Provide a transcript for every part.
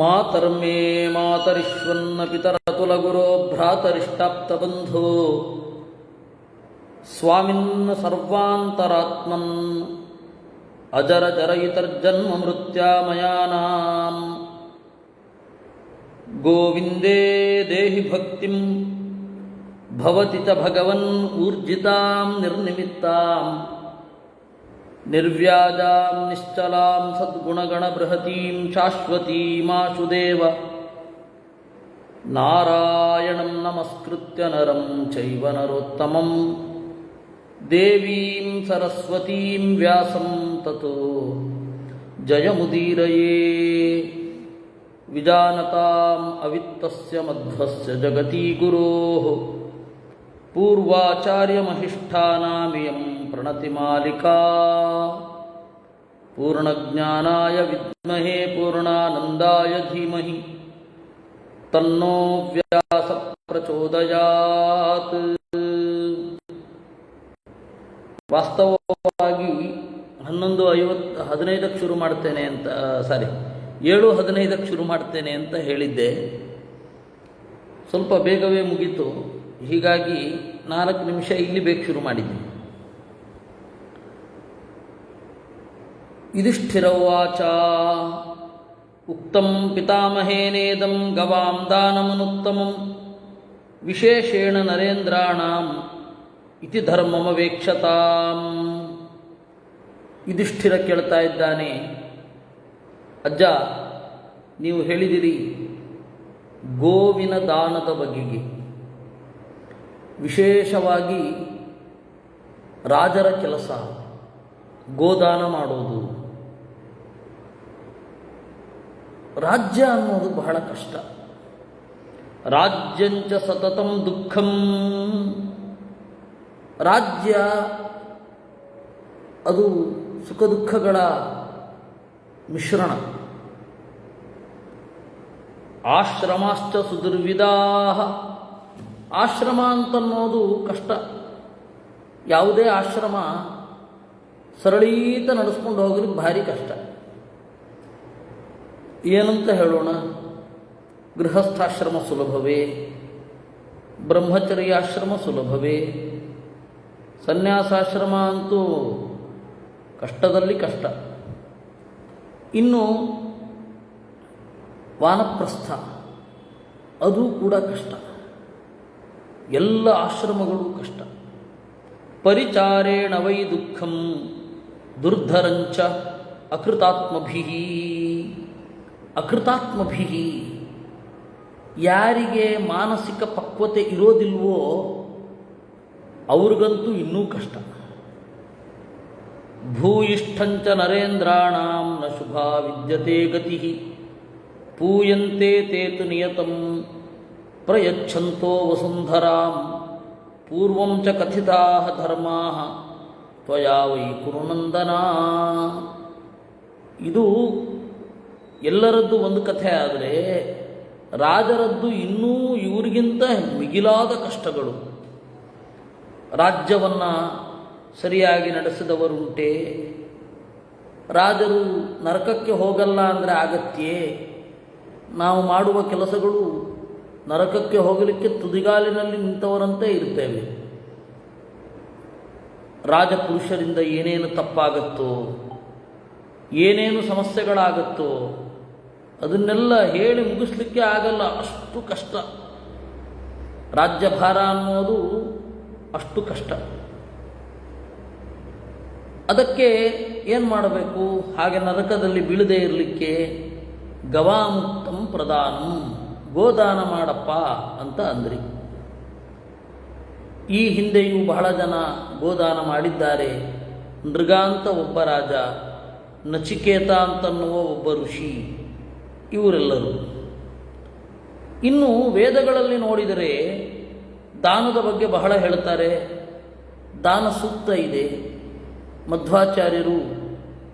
ಮಾತರ್ಮೇ ಮಾತರಿಶ್ವನ್ನ ಪಿತರತುಲಗುರೋ ಭ್ರಾತರಿಷ್ಟಾಪ್ತಬಂಧೋ ಸ್ವಾಮಿನ್ನ ಸರ್ವಾಂತರಾತ್ಮನ್ ಅಜರ ಜರಯಿತರ್ಜನ್ಮ ಮೃತ್ಯಾಮಯಾನಾಂ ಗೋವಿಂದೇ ದೇಹಿ ಭಕ್ತಿಂ ಭವತಿ ಚ ಭಗವನ್ ಊರ್ಜಿತಾಂ ನಿರ್ನಿಮಿತ್ತಾಂ ನಿರ್ವ್ಯಾಜಾಂ ನಿಶ್ಚಲಾಂ ಸದ್ಗುಣಗಣ ಬೃಹತೀಂ ಶಾಶ್ವತೀಮಾಶುದೇವ ನಾರಾಯಣಂ ನಮಸ್ಕೃತ್ಯ ನರಂ ಚೈವ ನರೋತ್ತಮಂ ದೇವೀಂ ಸರಸ್ವತೀಂ ವ್ಯಾಸಂ ತತೋ ಜಯಮುದೀರಯೇ ವಿಜಾನತಾಂ ಅವಿತ್ತಸ್ಯ ಮಧ್ವಸ್ಯ ಜಗತಿ ಗುರೋಃ ಪೂರ್ವಾಚಾರ್ಯಮಹಿಷ್ಠಾನಾಮಿಯಂ ಪ್ರಣತಿಮಾಲಿಕಾ ಪೂರ್ಣಜ್ಞಾನಾಯ ವಿದ್ಮಹೇ ಪೂರ್ಣಾನಂದಾಯ ಧೀಮಹಿ ತನ್ನೋ ವ್ಯಾಸ ಪ್ರಚೋದಯಾತ್. ವಾಸ್ತವವಾಗಿ 11:15ಕ್ಕೆ ಶುರು ಮಾಡ್ತೇನೆ ಅಂತ 7:15ಕ್ಕೆ ಶುರು ಮಾಡ್ತೇನೆ ಅಂತ ಹೇಳಿದ್ದೆ. ಸ್ವಲ್ಪ ಬೇಗವೇ ಮುಗೀತು. ಹೀಗಾಗಿ 4 ನಿಮಿಷ ಇಲ್ಲಿ ಬೇಕು ಶುರು ಮಾಡಿದ್ದೆ. ಯುಧಿಷ್ಠಿರವಾಚ ಉಕ್ತಂ ಪಿತಾಮಹೇನೇದಂ ಗವಾಂ ದಾನಮನುತ್ತಮಂ ವಿಶೇಷೇಣ ನರೇಂದ್ರಾಣಾಂ ಇತಿ ಧರ್ಮಮವೇಕ್ಷತಾಂ. ಯುಧಿಷ್ಠಿರ ಕೇಳ್ತಾ ಇದ್ದಾನೆ, ಅಜ್ಜ, ನೀವು ಹೇಳಿದಿರಿ ಗೋವಿನ ದಾನದ ಬಗೆಗೆ, ವಿಶೇಷವಾಗಿ ರಾಜರ ಕೆಲಸ ಗೋದಾನ ಮಾಡೋದು. ರಾಜ್ಯ ಅನ್ನೋದು ಬಹಳ ಕಷ್ಟ. ರಾಜ್ಯಂಚ ಸತತಂ ದುಃಖಂ. ರಾಜ್ಯ ಅದು ಸುಖ ದುಃಖಗಳ ಮಿಶ್ರಣ. ಆಶ್ರಮಾಶ್ಚ ಸುದುರ್ವಿಧಾಃ. ಆಶ್ರಮ ಅಂತನ್ನೋದು ಕಷ್ಟ. ಯಾವುದೇ ಆಶ್ರಮ ಸರಳೀತ ನಡೆಸ್ಕೊಂಡು ಹೋಗ್ಲಿಕ್ಕೆ ಭಾರಿ ಕಷ್ಟ. ಏನಂತ ಹೇಳೋಣ? ಗೃಹಸ್ಥಾಶ್ರಮ ಸುಲಭವೇ? ಬ್ರಹ್ಮಚರ್ಯಾಶ್ರಮ ಸುಲಭವೇ? ಸನ್ಯಾಸಾಶ್ರಮ ಅಂತೂ ಕಷ್ಟದಲ್ಲಿ ಕಷ್ಟ. ಇನ್ನು ವಾನಪ್ರಸ್ಥ, ಅದು ಕೂಡ ಕಷ್ಟ. ಎಲ್ಲ ಆಶ್ರಮಗಳು ಕಷ್ಟ. ಪರಿಚಾರೇಣ ವೈ ದುಃಖಂ ದುರ್ಧರಂಚ ಅಕೃತಾತ್ಮಭಿಃ. ಅಕೃತಾತ್ಮಭಿಃ, ಯಾರಿಗೆ ಮಾನಸಿಕ ಪಕ್ವತೆ ಇರೋದಿಲ್ವೋ ಅವ್ರಿಗಂತೂ ಇನ್ನೂ ಕಷ್ಟ. ಭೂಯಿಷ್ಠಂಚ ನರೇಂದ್ರಾಣಾಂ ನ ಶುಭಾ ವಿದ್ಯತೆ ಗತಿಃ ಪೂಯಂತೆ ತೇತು ನಿಯತಂ ಪ್ರಯಚ್ಛಂತೋ ವಸುಂಧರಾಂ ಪೂರ್ವಂ ಚ ಕಥಿತಾಃ ಧರ್ಮಾಃ ತ್ವಯಾ ವೈ ಕುರುನಂದನ. ಇದು ಎಲ್ಲರದ್ದು ಒಂದು ಕಥೆ. ಆದರೆ ರಾಜರದ್ದು ಇನ್ನೂ ಇವರಿಗಿಂತ ಮಿಗಿಲಾದ ಕಷ್ಟಗಳು. ರಾಜ್ಯವನ್ನು ಸರಿಯಾಗಿ ನಡೆಸಿದವರುಂಟೆ. ರಾಜರು ನರಕಕ್ಕೆ ಹೋಗಲ್ಲ ಅಂದರೆ ಆಗತ್ಯೇ? ನಾವು ಮಾಡುವ ಕೆಲಸಗಳು ನರಕಕ್ಕೆ ಹೋಗಲಿಕ್ಕೆ ತುದಿಗಾಲಿನಲ್ಲಿ ನಿಂತವರಂತೆ ಇರ್ತೇವೆ. ರಾಜಪುರುಷರಿಂದ ಏನೇನು ತಪ್ಪಾಗತ್ತೋ, ಏನೇನು ಸಮಸ್ಯೆಗಳಾಗತ್ತೋ ಅದನ್ನೆಲ್ಲ ಹೇಳಿ ಮುಗಿಸ್ಲಿಕ್ಕೆ ಆಗಲ್ಲ, ಅಷ್ಟು ಕಷ್ಟ. ರಾಜ್ಯಭಾರ ಅನ್ನೋದು ಅಷ್ಟು ಕಷ್ಟ. ಅದಕ್ಕೆ ಏನು ಮಾಡಬೇಕು? ಹಾಗೆ ನರಕದಲ್ಲಿ ಬೀಳದೇ ಇರಲಿಕ್ಕೆ ಗವಾಮುಕ್ತಂ ಪ್ರದಾನಂ, ಗೋದಾನ ಮಾಡಪ್ಪ ಅಂತ ಅಂದ್ರಿ. ಈ ಹಿಂದೆಯೂ ಬಹಳ ಜನ ಗೋದಾನ ಮಾಡಿದ್ದಾರೆ. ನೃಗ ಅಂತ ಒಬ್ಬ ರಾಜ, ನಚಿಕೇತ ಅಂತನ್ನುವ ಒಬ್ಬ ಋಷಿ, ಇವರೆಲ್ಲರೂ. ಇನ್ನು ವೇದಗಳಲ್ಲಿ ನೋಡಿದರೆ ದಾನದ ಬಗ್ಗೆ ಬಹಳ ಹೇಳ್ತಾರೆ. ದಾನ ಸೂಕ್ತ ಇದೆ. ಮಧ್ವಾಚಾರ್ಯರು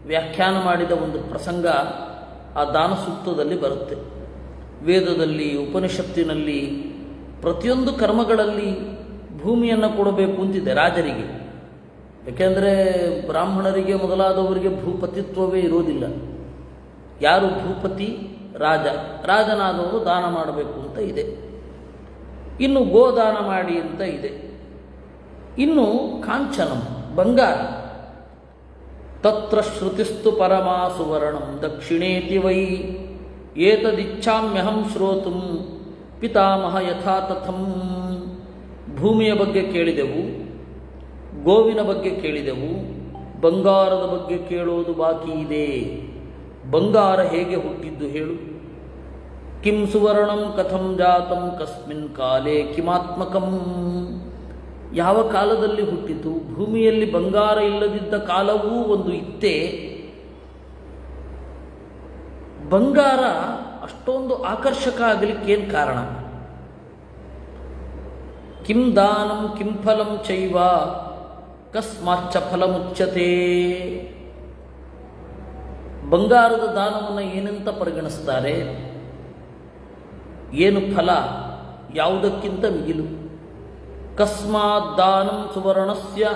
ವ್ಯಾಖ್ಯಾನ ಮಾಡಿದ ಒಂದು ಪ್ರಸಂಗ ಆ ದಾನ ಸೂಕ್ತದಲ್ಲಿ ಬರುತ್ತೆ. ವೇದದಲ್ಲಿ, ಉಪನಿಷತ್ತಿನಲ್ಲಿ ಪ್ರತಿಯೊಂದು ಕರ್ಮಗಳಲ್ಲಿ ಭೂಮಿಯನ್ನು ಕೊಡಬೇಕು ಅಂತಿದೆ ರಾಜರಿಗೆ. ಯಾಕೆಂದರೆ ಬ್ರಾಹ್ಮಣರಿಗೆ ಮೊದಲಾದವರಿಗೆ ಭೂಪತಿತ್ವವೇ ಇರೋದಿಲ್ಲ. ಯಾರು ಭೂಪತಿ ರಾಜನಾದವರು ದಾನ ಮಾಡಬೇಕು ಅಂತ ಇದೆ. ಇನ್ನು ಗೋದಾನ ಮಾಡಿ ಅಂತ ಇದೆ. ಇನ್ನು ಕಾಂಚನಂ ಬಂಗಾರ. ತತ್ರ ಶ್ರುತಿಸ್ತು ಪರಮಾ ಸುವರ್ಣಂ ದಕ್ಷಿಣೇತಿ ವೈ ಏತದಿಚ್ಛಾಮ್ಯಹಂ ಶ್ರೋತುಂ ಪಿತಾಮಹ ಯಥಾ ತಥಂ. ಭೂಮಿಯ ಬಗ್ಗೆ ಕೇಳಿದೆವು, ಗೋವಿನ ಬಗ್ಗೆ ಕೇಳಿದೆವು, ಬಂಗಾರದ ಬಗ್ಗೆ ಕೇಳೋದು ಬಾಕಿ ಇದೆ. ಬಂಗಾರ ಹೇಗೆ ಹುಟ್ಟಿದ್ದು ಹೇಳು? ಕಿಂ ಸುವರ್ಣಂ ಕಥಂ ಜಾತಂ ಕಸ್ಮಿನ್ ಕಾಲೇ ಕಿಮಾತ್ಮಕಂ. ಯಾವ ಕಾಲದಲ್ಲಿ ಹುಟ್ಟಿತು? ಭೂಮಿಯಲ್ಲಿ ಬಂಗಾರ ಇಲ್ಲದಿದ್ದ ಕಾಲವೂ ಒಂದು ಇತ್ತೇ. ಬಂಗಾರ ಅಷ್ಟೊಂದು ಆಕರ್ಷಕ ಆಗಲಿಕ್ಕೇನು ಕಾರಣ? ಕಿಂ ದಾನಂ ಕಿಂ ಫಲಂ ಚೈವ ಕಸ್ಮಾಚ್ಚ ಫಲಮುಚ್ಯತೆ. ಬಂಗಾರದ ದಾನವನ್ನು ಏನಂತ ಪರಿಗಣಿಸ್ತಾರೆ? ಏನು ಫಲ? ಯಾವುದಕ್ಕಿಂತ ಮಿಗಿಲು. ಕಸ್ಮಾತ್ ದಾನಂ ಸುವರ್ಣಸ್ಯ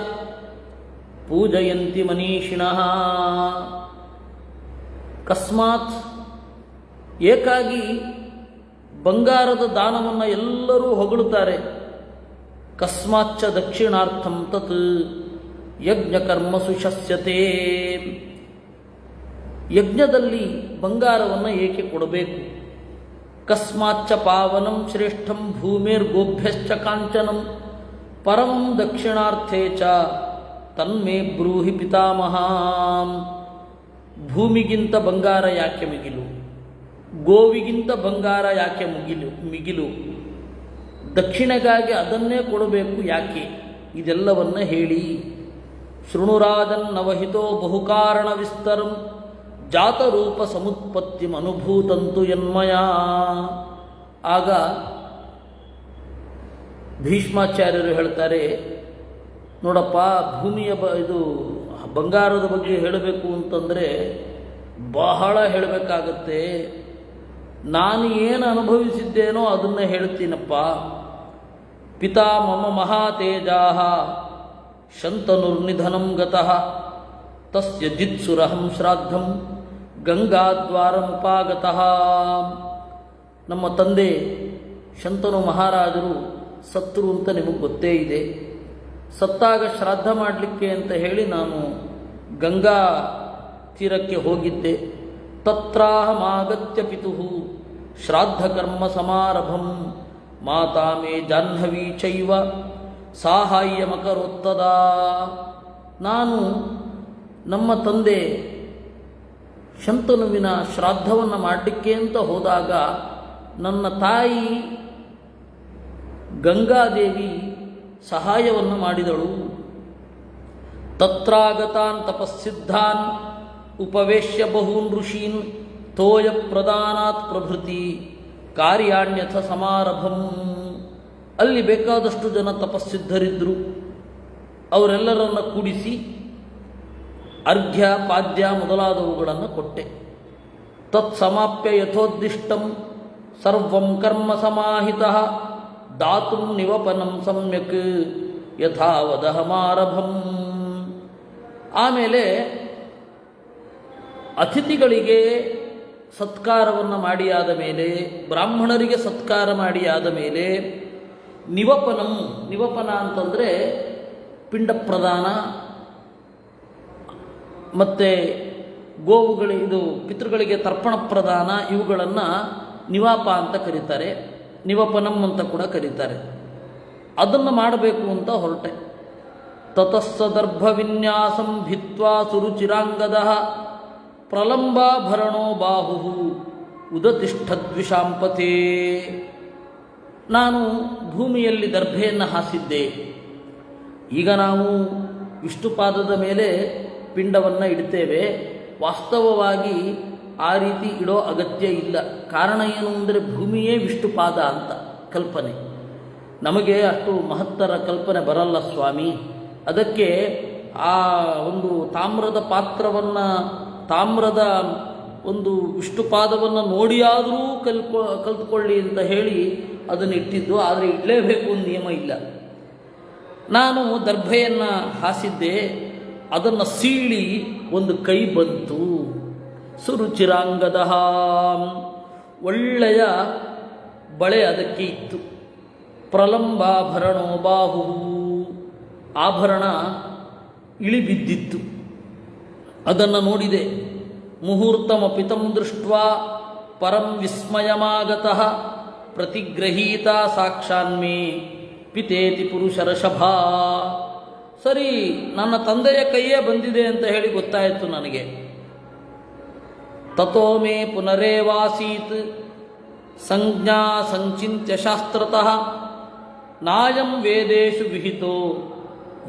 ಪೂಜಯಂತಿ ಮನೀಷಿಣಃ. ಕಸ್ಮಾತ್ ಏಕಾಗಿ ಬಂಗಾರದ ದಾನವನ್ನು ಎಲ್ಲರೂ ಹೊಗಳುತ್ತಾರೆ. ಕಸ್ಮಾಚ್ಚ ದಕ್ಷಿಣಾರ್ಥಂ ತತ್ ಯಜ್ಞಕರ್ಮಸು ಶಸ್ಯತೆ. ಯಜ್ಞದಲ್ಲಿ ಬಂಗಾರವನ್ನು ಏಕೆ ಕೊಡಬೇಕು? ಕಸ್ಮಾಚ್ಚ ಪಾವನಂ ಶ್ರೇಷ್ಠಂ ಭೂಮಿರ್ಗೋಭ್ಯಶ್ಚ ಕಾಂಚನಂ ಪರಮಂ ದಕ್ಷಿಣಾರ್ಥೇ ಚ ತನ್ಮೇ ಬ್ರೂಹಿ ಪಿತಾಮಹ. ಭೂಮಿಗಿಂತ ಬಂಗಾರ ಯಾಕೆ ಮಿಗಿಲು? ಗೋವಿಗಿಂತ ಬಂಗಾರ ಯಾಕೆ ಮಿಗಿಲು? ದಕ್ಷಿಣೆಗಾಗಿ ಅದನ್ನೇ ಕೊಡಬೇಕು ಯಾಕೆ? ಇದೆಲ್ಲವನ್ನ ಹೇಳಿ. ಶೃಣುರಾಜನ್ ನವಹಿತೋ ಬಹುಕಾರಣ ವಿಸ್ತರಂ ಜಾತರೂಪ ಸಮುತ್ಪತ್ತಿ ಅನುಭೂತಂತು ಯನ್ಮಯ. ಆಗ ಭೀಷ್ಮಾಚಾರ್ಯರು ಹೇಳ್ತಾರೆ, ನೋಡಪ್ಪ, ಭೂಮಿಯ ಇದು ಬಂಗಾರದ ಬಗ್ಗೆ ಹೇಳಬೇಕು ಅಂತಂದರೆ ಬಹಳ ಹೇಳಬೇಕಾಗತ್ತೆ. ನಾನು ಏನು ಅನುಭವಿಸಿದ್ದೇನೋ ಅದನ್ನು ಹೇಳ್ತೀನಪ್ಪ. ಪಿತಾ ಮಮ ಮಹಾತೇಜಾಃ ಶಂತನುರ್ನಿಧನಂ ಗತಃ ತಸ್ಯ ಜಿತ್ಸುರಹಂ ಶ್ರಾದ್ದಂ ಗಂಗಾದ್ವಾರಮುಪಾಗತಃ. ನಮ್ಮ ತಂದೆ ಶಂತನು ಮಹಾರಾಜರು ಸತ್ತರು ಅಂತ ನಿಮಗೆ ಗೊತ್ತೇ ಇದೆ. ಸತ್ತಾಗ ಶ್ರಾದ್ದ ಮಾಡಲಿಕ್ಕೆ ಅಂತ ಹೇಳಿ ನಾನು ಗಂಗಾ ತೀರಕ್ಕೆ ಹೋಗಿದ್ದೆ. ತತ್ರಾಹಮಾಗತ್ಯ ಪಿತುಃ ಶ್ರಾದ್ದಕರ್ಮ ಸಮಾರಭಂ ಮಾತಾ ಮೇ ಜಾಹ್ನವೀ ಚೈವ ಸಾಹಾಯ್ಯಮಕರೋತ್ತದಾ. ನಾನು ನಮ್ಮ ತಂದೆ ಶಂತನುವಿನ ಶ್ರಾದ್ದವನ್ನು ಮಾಡಲಿಕ್ಕೆ ಅಂತ ಹೋದಾಗ ನನ್ನ ತಾಯಿ ಗಂಗಾದೇವಿ ಸಹಾಯವನ್ನು ಮಾಡಿದಳು. ತತ್ರಾಗತಾನ್ ತಪಸ್ಸಿದ್ಧಾನ್ ಉಪವೇಶ್ಯ ಬಹೂನ್ ಋಷೀನ್ ತೋಯ ಪ್ರದಾನಾತ್ ಪ್ರಭೃತಿ ಕಾರ್ಯಾಣ್ಯಥ ಸಮಾರಭಂ. ಅಲ್ಲಿ ಬೇಕಾದಷ್ಟು ಜನ ತಪಸ್ಸಿದ್ಧರಿದ್ದರು. ಅವರೆಲ್ಲರನ್ನ ಕೂಡಿಸಿ ಅರ್ಘ್ಯ ಪಾದ್ಯ ಮೊದಲಾದವುಗಳನ್ನು ಕೊಟ್ಟೆ. ತತ್ ಸಮಾಪ್ಯ ಯಥೋದ್ದಿಷ್ಟಂ ಸರ್ವಂ ಕರ್ಮ ಸಮಾಹಿತಃ ದಾತುಂ ನಿವಪನಂ ಸಮ್ಯಕ್ ಯಥಾವದಹಮಾರಭಂ. ಆಮೇಲೆ ಅತಿಥಿಗಳಿಗೆ ಸತ್ಕಾರವನ್ನು ಮಾಡಿಯಾದ ಮೇಲೆ, ಬ್ರಾಹ್ಮಣರಿಗೆ ಸತ್ಕಾರ ಮಾಡಿಯಾದ ಮೇಲೆ ನಿವಪನ ಅಂತಂದರೆ ಪಿಂಡ ಪ್ರದಾನ, ಮತ್ತು ಇದು ಪಿತೃಗಳಿಗೆ ತರ್ಪಣ ಪ್ರದಾನ, ಇವುಗಳನ್ನು ನಿವಾಪ ಅಂತ ಕರೀತಾರೆ. ನಿವಪನಂ ಅಂತ ಕೂಡ ಕರೀತಾರೆ. ಅದನ್ನು ಮಾಡಬೇಕು ಅಂತ ಹೊರಟೆ. ತತಸ್ಸದರ್ಭ ವಿನ್ಯಾಸಂ ಭಿತ್ವಾ ಸುರುಚಿರಾಂಗದಃ ಪ್ರಲಂಬಾಭರಣೋ ಬಾಹು ಉದತಿಷ್ಠದ್ವಿಷಾಂಪತೆ. ನಾನು ಭೂಮಿಯಲ್ಲಿ ದರ್ಭೆಯನ್ನು ಹಾಸಿದ್ದೆ. ಈಗ ನಾವು ವಿಷ್ಣುಪಾದದ ಮೇಲೆ ಪಿಂಡವನ್ನು ಇಡ್ತೇವೆ. ವಾಸ್ತವವಾಗಿ ಆ ರೀತಿ ಇಡೋ ಅಗತ್ಯ ಇಲ್ಲ. ಕಾರಣ ಏನು ಅಂದರೆ ಭೂಮಿಯೇ ವಿಷ್ಣುಪಾದ ಅಂತ ಕಲ್ಪನೆ. ನಮಗೆ ಅಷ್ಟು ಮಹತ್ತರ ಕಲ್ಪನೆ ಬರಲ್ಲ ಸ್ವಾಮಿ. ಅದಕ್ಕೆ ಆ ಒಂದು ತಾಮ್ರದ ಪಾತ್ರವನ್ನು, ತಾಮ್ರದ ಒಂದು ವಿಷ್ಣುಪಾದವನ್ನು ನೋಡಿಯಾದರೂ ಕಲ್ತ್ಕೊಳ್ಳಿ ಅಂತ ಹೇಳಿ ಅದನ್ನು ಇಟ್ಟಿದ್ದು. ಆದರೆ ಇಡಲೇಬೇಕು ಅಂತ ನಿಯಮ ಇಲ್ಲ. ನಾನು ದರ್ಭೆಯನ್ನು ಹಾಸಿದ್ದೆ. ಅದನ್ನು ಸೀಳಿ ಒಂದು ಕೈ ಬಂತು. ಸುರುಚಿರಾಂಗದ ಒಳ್ಳೆಯ ಬಳೆ ಅದಕ್ಕೆ ಇತ್ತು. ಪ್ರಲಂಬಾಭರಣೋ ಬಾಹು, ಆಭರಣ ಇಳಿಬಿದ್ದಿತ್ತು. ಅದನ್ನು ನೋಡಿದೆ. ಮುಹೂರ್ತಮಪಿತಂ ದೃಷ್ಟ್ವಾ ಪರಂ ವಿಸ್ಮಯಮಾಗತಃ ಪ್ರತಿಗ್ರಹೀತ ಸಾಕ್ಷಾನ್ಮೇ ಪಿತೇತಿ ಪುರುಷರಷಭ. ಸರಿ, ನನ್ನ ತಂದೆಯ ಕೈಯೇ ಬಂದಿದೆ ಅಂತ ಹೇಳಿ ಗೊತ್ತಾಯಿತು ನನಗೆ. ತಥೋ ಮೇ ಪುನರೇವಾಸೀತ್ ಸಂಜ್ಞಾ ಸಂಚಿತ್ಯ ಶಾಸ್ತ್ರತಃ ನಾಯಂ ವೇದೇಶು ವಿಹಿತೋ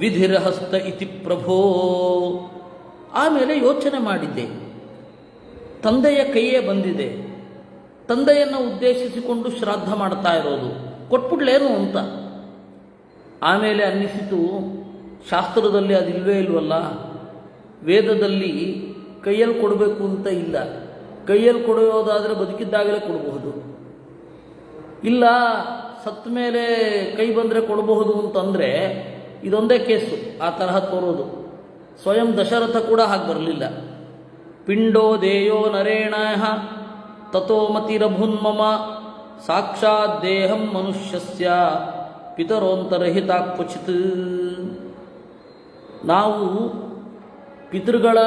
ವಿಧಿರಹಸ್ತ ಇತಿ ಪ್ರಭೋ. ಆಮೇಲೆ ಯೋಚನೆ ಮಾಡಿದ್ದೆ, ತಂದೆಯ ಕೈಯೇ ಬಂದಿದೆ, ತಂದೆಯನ್ನು ಉದ್ದೇಶಿಸಿಕೊಂಡು ಶ್ರಾದ್ದ ಮಾಡ್ತಾ ಇರೋದು, ಕೊಟ್ಬಿಡ್ಲೇನು ಅಂತ. ಆಮೇಲೆ ಅನ್ನಿಸಿತು, ಶಾಸ್ತ್ರದಲ್ಲಿ ಅದಿಲ್ವೇ ಇಲ್ವಲ್ಲ, ವೇದದಲ್ಲಿ ಕೈಯಲ್ಲಿ ಕೊಡಬೇಕು ಅಂತ ಇಲ್ಲ. ಕೈಯಲ್ಲಿ ಕೊಡೋದಾದರೆ ಬದುಕಿದ್ದಾಗಲೇ ಕೊಡಬಹುದು, ಇಲ್ಲ ಸತ್ತ ಮೇಲೆ ಕೈ ಬಂದರೆ ಕೊಡಬಹುದು ಅಂತಂದರೆ ಇದೊಂದೇ ಕೇಸು ಆ ತರಹ ತೋರೋದು. ಸ್ವಯಂ ದಶರಥ ಕೂಡ ಹಾಗೆ ಬರಲಿಲ್ಲ. ಪಿಂಡೋ ದೇಯೋ ನರೇಣ ತಥೋ ಮತಿರಭುನ್ಮಮ ಸಾಕ್ಷಾತ್ ದೇಹಂ ಮನುಷ್ಯಸ್ಯ ಪಿತರೋಂತರಹಿತ ಕ್ವಚಿತ್. ನಾವು ಪಿತೃಗಳ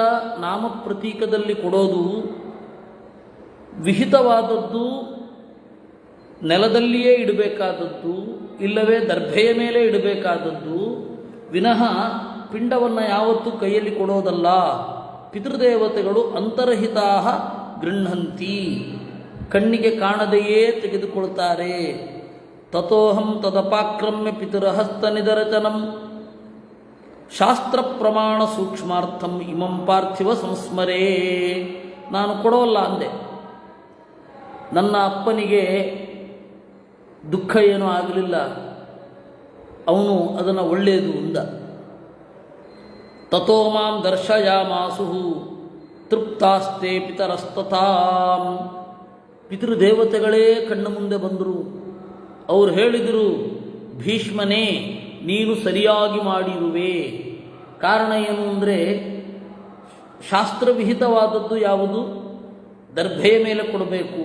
ನಾಮ ಪ್ರತೀಕದಲ್ಲಿ ಕೊಡೋದು ವಿಹಿತವಾದದ್ದು, ನೆಲದಲ್ಲಿಯೇ ಇಡಬೇಕಾದದ್ದು, ಇಲ್ಲವೇ ದರ್ಭೆಯ ಮೇಲೆ ಇಡಬೇಕಾದದ್ದು, ವಿನಃ ಪಿಂಡವನ್ನು ಯಾವತ್ತೂ ಕೈಯಲ್ಲಿ ಕೊಡೋದಲ್ಲ. ಪಿತೃದೇವತೆಗಳು ಅಂತರ್ಹಿತಾ ಗೃಹಂತಿ, ಕಣ್ಣಿಗೆ ಕಾಣದೆಯೇ ತೆಗೆದುಕೊಳ್ತಾರೆ. ತಥೋಹಂ ತದಪಾಕ್ರಮ್ಯ ಪಿತೃಹಸ್ತ ನಿದರಚನಂ ಶಾಸ್ತ್ರ ಪ್ರಮಾಣ ಸೂಕ್ಷ್ಮಾರ್ಥಂ ಇಮಂ ಪಾರ್ಥಿವ ಸಂಸ್ಮರೇ. ನಾನು ಕೊಡೋಲ್ಲ ಅಂದೆ. ನನ್ನ ಅಪ್ಪನಿಗೆ ದುಃಖ ಏನೂ ಆಗಲಿಲ್ಲ, ಅವನು ಅದನ್ನು ಒಳ್ಳೆಯದು ಅಂದ. ತಥೋ ಮಾಂ ದರ್ಶಯಾಮಾಸು ತೃಪ್ತಾಸ್ತೆ ಪಿತರಸ್ತತಾಂ. ಪಿತೃದೇವತೆಗಳೇ ಕಣ್ಣ ಮುಂದೆ ಬಂದರು. ಅವರು ಹೇಳಿದರು, ಭೀಷ್ಮನೇ ನೀನು ಸರಿಯಾಗಿ ಮಾಡಿರುವೆ. ಕಾರಣ ಏನು ಅಂದರೆ, ಶಾಸ್ತ್ರವಿಹಿತವಾದದ್ದು ಯಾವುದು? ದರ್ಭೆಯ ಮೇಲೆ ಕೊಡಬೇಕು.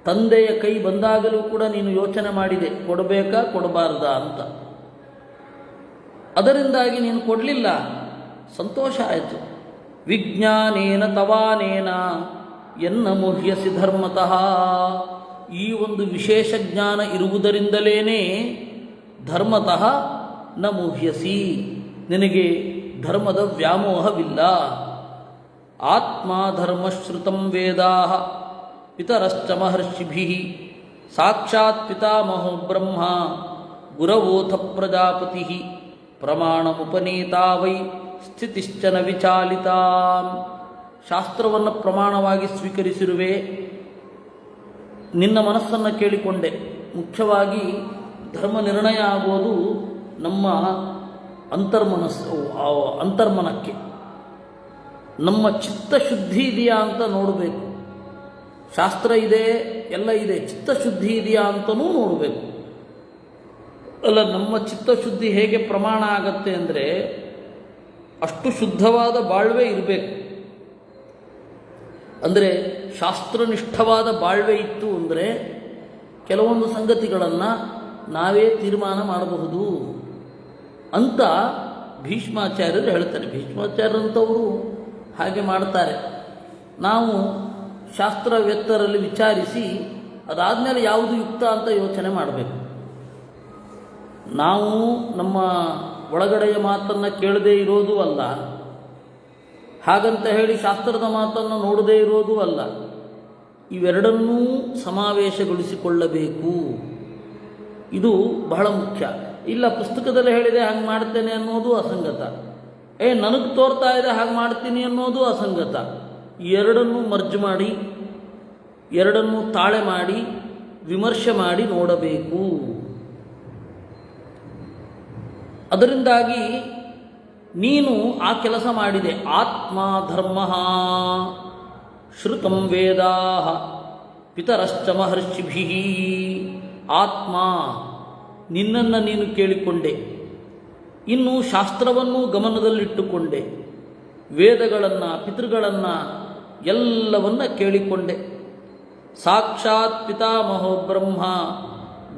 ತಂದೆಯ ಕೈ ಬಂದಾಗಲೂ ಕೂಡ ನೀನು ಯೋಚನೆ ಮಾಡಿದೆ, ಕೊಡಬೇಕಾ ಕೊಡಬಾರ್ದಾ ಅಂತ. ಅದರಿಂದಾಗಿ ನೀನು ಕೊಡಲಿಲ್ಲ, ಸಂತೋಷ ಆಯಿತು. ವಿಜ್ಞಾನೇನ ತವಾನೇನ ಎನ್ನ ಮುಹ್ಯಸಿ ಧರ್ಮತಃ. ಈ ಒಂದು ವಿಶೇಷ ಜ್ಞಾನ ಇರುವುದರಿಂದಲೇ ಧರ್ಮತಃ ನ ಮುಹ್ಯಸಿ, ನಿನಗೆ ಧರ್ಮದ ವ್ಯಾಮೋಹವಿಲ್ಲ. ಆತ್ಮ ಧರ್ಮಶ್ರುತಂ ವೇದಾ ಪಿತರಶ್ಚ ಮಹರ್ಷಿಭಿಃ ಸಾಕ್ಷಾತ್ ಪಿತಾಮಹೋ ಬ್ರಹ್ಮ ಗುರವೋಥ ಪ್ರಜಾಪತಿಃ ಪ್ರಮಾಣಮುಪನೀತಾ ವೈ ಸ್ಥಿತಿಶ್ಚ ನ ವಿಚಾಲಿತಾ. ಶಾಸ್ತ್ರವನ್ನು ಪ್ರಮಾಣವಾಗಿ ಸ್ವೀಕರಿಸಿರುವೆ, ನಿನ್ನ ಮನಸ್ಸನ್ನು ಕೇಳಿಕೊಂಡೆ. ಮುಖ್ಯವಾಗಿ ಧರ್ಮ ನಿರ್ಣಯ ಆಗೋದು ನಮ್ಮ ಅಂತರ್ಮನಕ್ಕೆ, ನಮ್ಮ ಚಿತ್ತಶುದ್ಧಿ ಇದೆಯಾ ಅಂತ ನೋಡಬೇಕು. ಶಾಸ್ತ್ರ ಇದೆ, ಎಲ್ಲ ಇದೆ, ಚಿತ್ತಶುದ್ಧಿ ಇದೆಯಾ ಅಂತಲೂ ನೋಡಬೇಕು. ಅಲ್ಲ, ನಮ್ಮ ಚಿತ್ತಶುದ್ಧಿ ಹೇಗೆ ಪ್ರಮಾಣ ಆಗತ್ತೆ ಅಂದರೆ, ಅಷ್ಟು ಶುದ್ಧವಾದ ಬಾಳ್ವೆ ಇರಬೇಕು. ಅಂದರೆ ಶಾಸ್ತ್ರನಿಷ್ಠವಾದ ಬಾಳ್ವೆ ಇತ್ತು ಅಂದರೆ ಕೆಲವೊಂದು ಸಂಗತಿಗಳನ್ನು ನಾವೇ ತೀರ್ಮಾನ ಮಾಡಬಹುದು ಅಂತ ಭೀಷ್ಮಾಚಾರ್ಯರು ಹೇಳ್ತಾರೆ. ಭೀಷ್ಮಾಚಾರ್ಯರಂಥವರು ಹಾಗೆ ಮಾಡ್ತಾರೆ. ನಾವು ಶಾಸ್ತ್ರವೇತ್ತರಲ್ಲಿ ವಿಚಾರಿಸಿ ಅದಾದಮೇಲೆ ಯಾವುದು ಯುಕ್ತ ಅಂತ ಯೋಚನೆ ಮಾಡಬೇಕು. ನಾವು ನಮ್ಮ ಒಳಗಡೆಯ ಮಾತನ್ನು ಕೇಳದೇ ಇರೋದು ಅಲ್ಲ, ಹಾಗಂತ ಹೇಳಿ ಶಾಸ್ತ್ರದ ಮಾತನ್ನು ನೋಡದೇ ಇರೋದು ಅಲ್ಲ. ಇವೆರಡನ್ನೂ ಸಮಾವೇಶಗೊಳಿಸಿಕೊಳ್ಳಬೇಕು. ಇದು ಬಹಳ ಮುಖ್ಯ. ಇಲ್ಲ, ಪುಸ್ತಕದಲ್ಲಿ ಹೇಳಿದೆ ಹಾಗೆ ಮಾಡ್ತೇನೆ ಅನ್ನೋದು ಅಸಂಗತ. ನನಗೆ ತೋರ್ತಾ ಇದೆ ಹಾಗೆ ಮಾಡ್ತೀನಿ ಅನ್ನೋದು ಅಸಂಗತ. ಎರಡನ್ನೂ ಮರ್ಜ್ ಮಾಡಿ, ಎರಡನ್ನೂ ತಾಳೆ ಮಾಡಿ, ವಿಮರ್ಶೆ ಮಾಡಿ ನೋಡಬೇಕು. ಅದರಿಂದಾಗಿ ನೀನು ಆ ಕೆಲಸ ಮಾಡಿದೆ. ಆತ್ಮ ಧರ್ಮ ಶ್ರುತಂ ವೇದಾ ಪಿತರಶ್ಚ ಮಹರ್ಷಿಭಿಃ. ಆತ್ಮ, ನಿನ್ನನ್ನು ನೀನು ಕೇಳಿಕೊಂಡೆ. ಇನ್ನು ಶಾಸ್ತ್ರವನ್ನು ಗಮನದಲ್ಲಿಟ್ಟುಕೊಂಡೆ, ವೇದಗಳನ್ನು, ಪಿತೃಗಳನ್ನು ಎಲ್ಲವನ್ನ ಕೇಳಿಕೊಂಡೆ. ಸಾಕ್ಷಾತ್ ಪಿತಾಮಹೋ ಬ್ರಹ್ಮ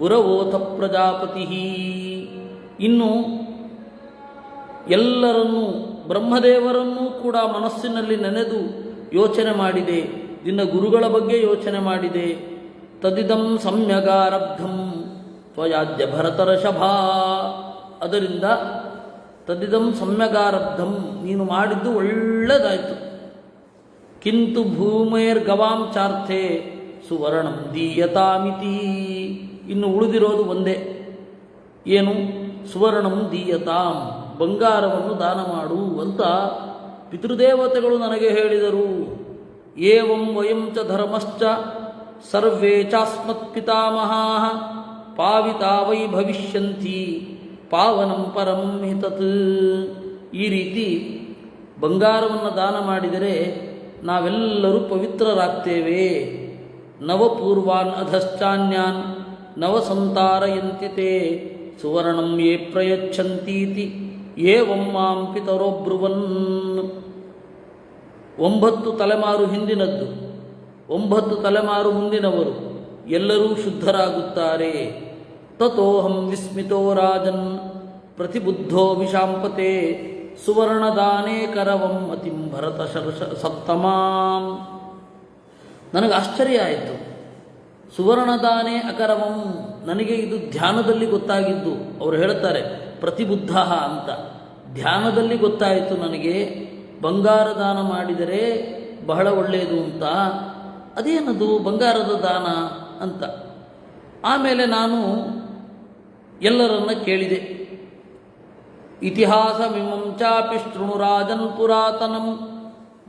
ಗುರವೋಥ ಪ್ರಜಾಪತಿ. ಇನ್ನು ಎಲ್ಲರನ್ನೂ ಬ್ರಹ್ಮದೇವರನ್ನೂ ಕೂಡ ಮನಸ್ಸಿನಲ್ಲಿ ನೆನೆದು ಯೋಚನೆ ಮಾಡಿದೆ. ನಿನ್ನ ಗುರುಗಳ ಬಗ್ಗೆ ಯೋಚನೆ ಮಾಡಿದೆ. ತದಿದಂ ಸಮ್ಯಗಾರಬ್ಧಂ ತ್ವಯಾದ್ಯ ಭರತರ್ಷಭಾ. ಅದರಿಂದ ತದಿದಂ ಸಮ್ಯಗಾರಬ್ಧಂ, ನೀನು ಮಾಡಿದ್ದು ಒಳ್ಳೆಯದಾಯಿತು. ಕಿಂತು ಭೂಮೇರ್ಗವಾಂ ಚಾರ್ಥೆ ಸುವರ್ಣಂ ದೀಯತಾಮಿತಿ. ಇನ್ನು ಉಳಿದಿರೋದು ಒಂದೇ, ಏನು? ಸುವರ್ಣಂ ದೀಯತಾಂ, ಬಂಗಾರವನ್ನು ದಾನ ಮಾಡು ಅಂತ ಪಿತೃದೇವತೆಗಳು ನನಗೆ ಹೇಳಿದರು. ಏವಂ ವಯಂ ಚ ಧರ್ಮಶ್ಚ ಸರ್ವೇ ಚಾಸ್ಮತ್ ಪಿತಾಮಹಾಃ ಪಾವಿತಾ ವೈ ಭವಿಷ್ಯಂತಿ ಪಾವನಂ ಪರಂ ಹಿತತ್. ಈ ರೀತಿ ಬಂಗಾರವನ್ನು ದಾನ ಮಾಡಿದರೆ ನಾವೆಲ್ಲರೂ ಪವಿತ್ರರಾಗ್ತೇವೆ. ನವಪೂರ್ವಾನ್ ಅಧಶ್ಚಾನ್ಯಾನ್ ನವಸಂತಾರಯಂತಿತೆ ಸುವರ್ಣಂ ಯೇ ಪ್ರಯಚ್ಛಂತೀತಿ ಏವಂ ಮಾಂ ಪಿತರೋ ಬ್ರುವನ್. 9 ತಲೆಮಾರು ಹಿಂದಿನದ್ದು, 9 ತಲೆಮಾರು ಮುಂದಿನವರು ಎಲ್ಲರೂ ಶುದ್ಧರಾಗುತ್ತಾರೆ. ತತೋಹಂ ವಿಸ್ಮಿತೋ ರಾಜನ್ ಪ್ರತಿಬುದ್ಧೋ ವಿಶಾಂಪತೆ ಸುವರ್ಣದಾನೇ ಕರವಂ ಅತಿಂ ಭರತ ಸಪ್ತಮಾಂ. ನನಗೆ ಆಶ್ಚರ್ಯ ಆಯಿತು. ಸುವರ್ಣದಾನೇ ಅಕರವಂ, ನನಗೆ ಇದು ಧ್ಯಾನದಲ್ಲಿ ಗೊತ್ತಾಗಿದ್ದು. ಅವರು ಹೇಳ್ತಾರೆ ಪ್ರತಿಬುದ್ಧ ಅಂತ. ಧ್ಯಾನದಲ್ಲಿ ಗೊತ್ತಾಯಿತು ನನಗೆ ಬಂಗಾರ ದಾನ ಮಾಡಿದರೆ ಬಹಳ ಒಳ್ಳೆಯದು ಅಂತ. ಅದೇನದು ಬಂಗಾರದ ದಾನ ಅಂತ. ಆಮೇಲೆ ನಾನು ಎಲ್ಲರನ್ನ ಕೇಳಿದೆ. ಇತಿಹಾಸಮಿಮಂ ಚಾಪಿ ಶೃಣುರಾಜನ್ ಪುರಾತನಂ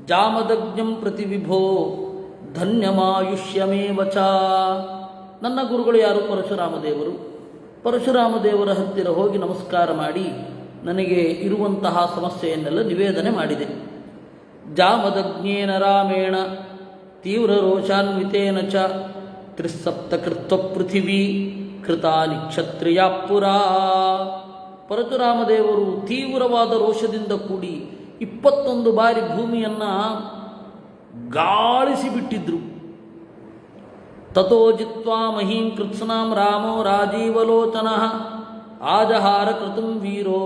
ಜಾಮದಗ್ಞಂ ಪ್ರತಿವಿಭೋ ಧನ್ಯಮಾಯುಷ್ಯಮೇವ ಚ. ನನ್ನ ಗುರುಗಳು ಯಾರು? ಪರಶುರಾಮದೇವರು. ಪರಶುರಾಮದೇವರ ಹತ್ತಿರ ಹೋಗಿ ನಮಸ್ಕಾರ ಮಾಡಿ ನನಗೆ ಇರುವಂತಹ ಸಮಸ್ಯೆಯನ್ನೆಲ್ಲ ನಿವೇದನೆ ಮಾಡಿದೆ. ಜಾಮದಗ್ನೇನ ರಾಮೇಣ ತೀವ್ರ ರೋಷಾನ್ವಿತೇನ ಚ ತ್ರಿಸಪ್ತಕೃತ್ವ ಪೃಥಿವೀ ಕೃತಾನಿ ಕ್ಷತ್ರಿಯ ಪುರಾ. ಪರಶುರಾಮದೇವರು ತೀವ್ರವಾದ ರೋಷದಿಂದ ಕೂಡಿ 21 ಬಾರಿ ಭೂಮಿಯನ್ನು ಗಾಳಿಸಿ ಬಿಟ್ಟಿದ್ರು. ತಥೋ ಜಿತ್ವಾ ಮಹೀಂ ಕೃತ್ಸ್ನಾಂ ರಾಮೋ ರಾಜೀವಲೋಚನಃ ಆಜಹಾರ ಕೃತಂ ವೀರೋ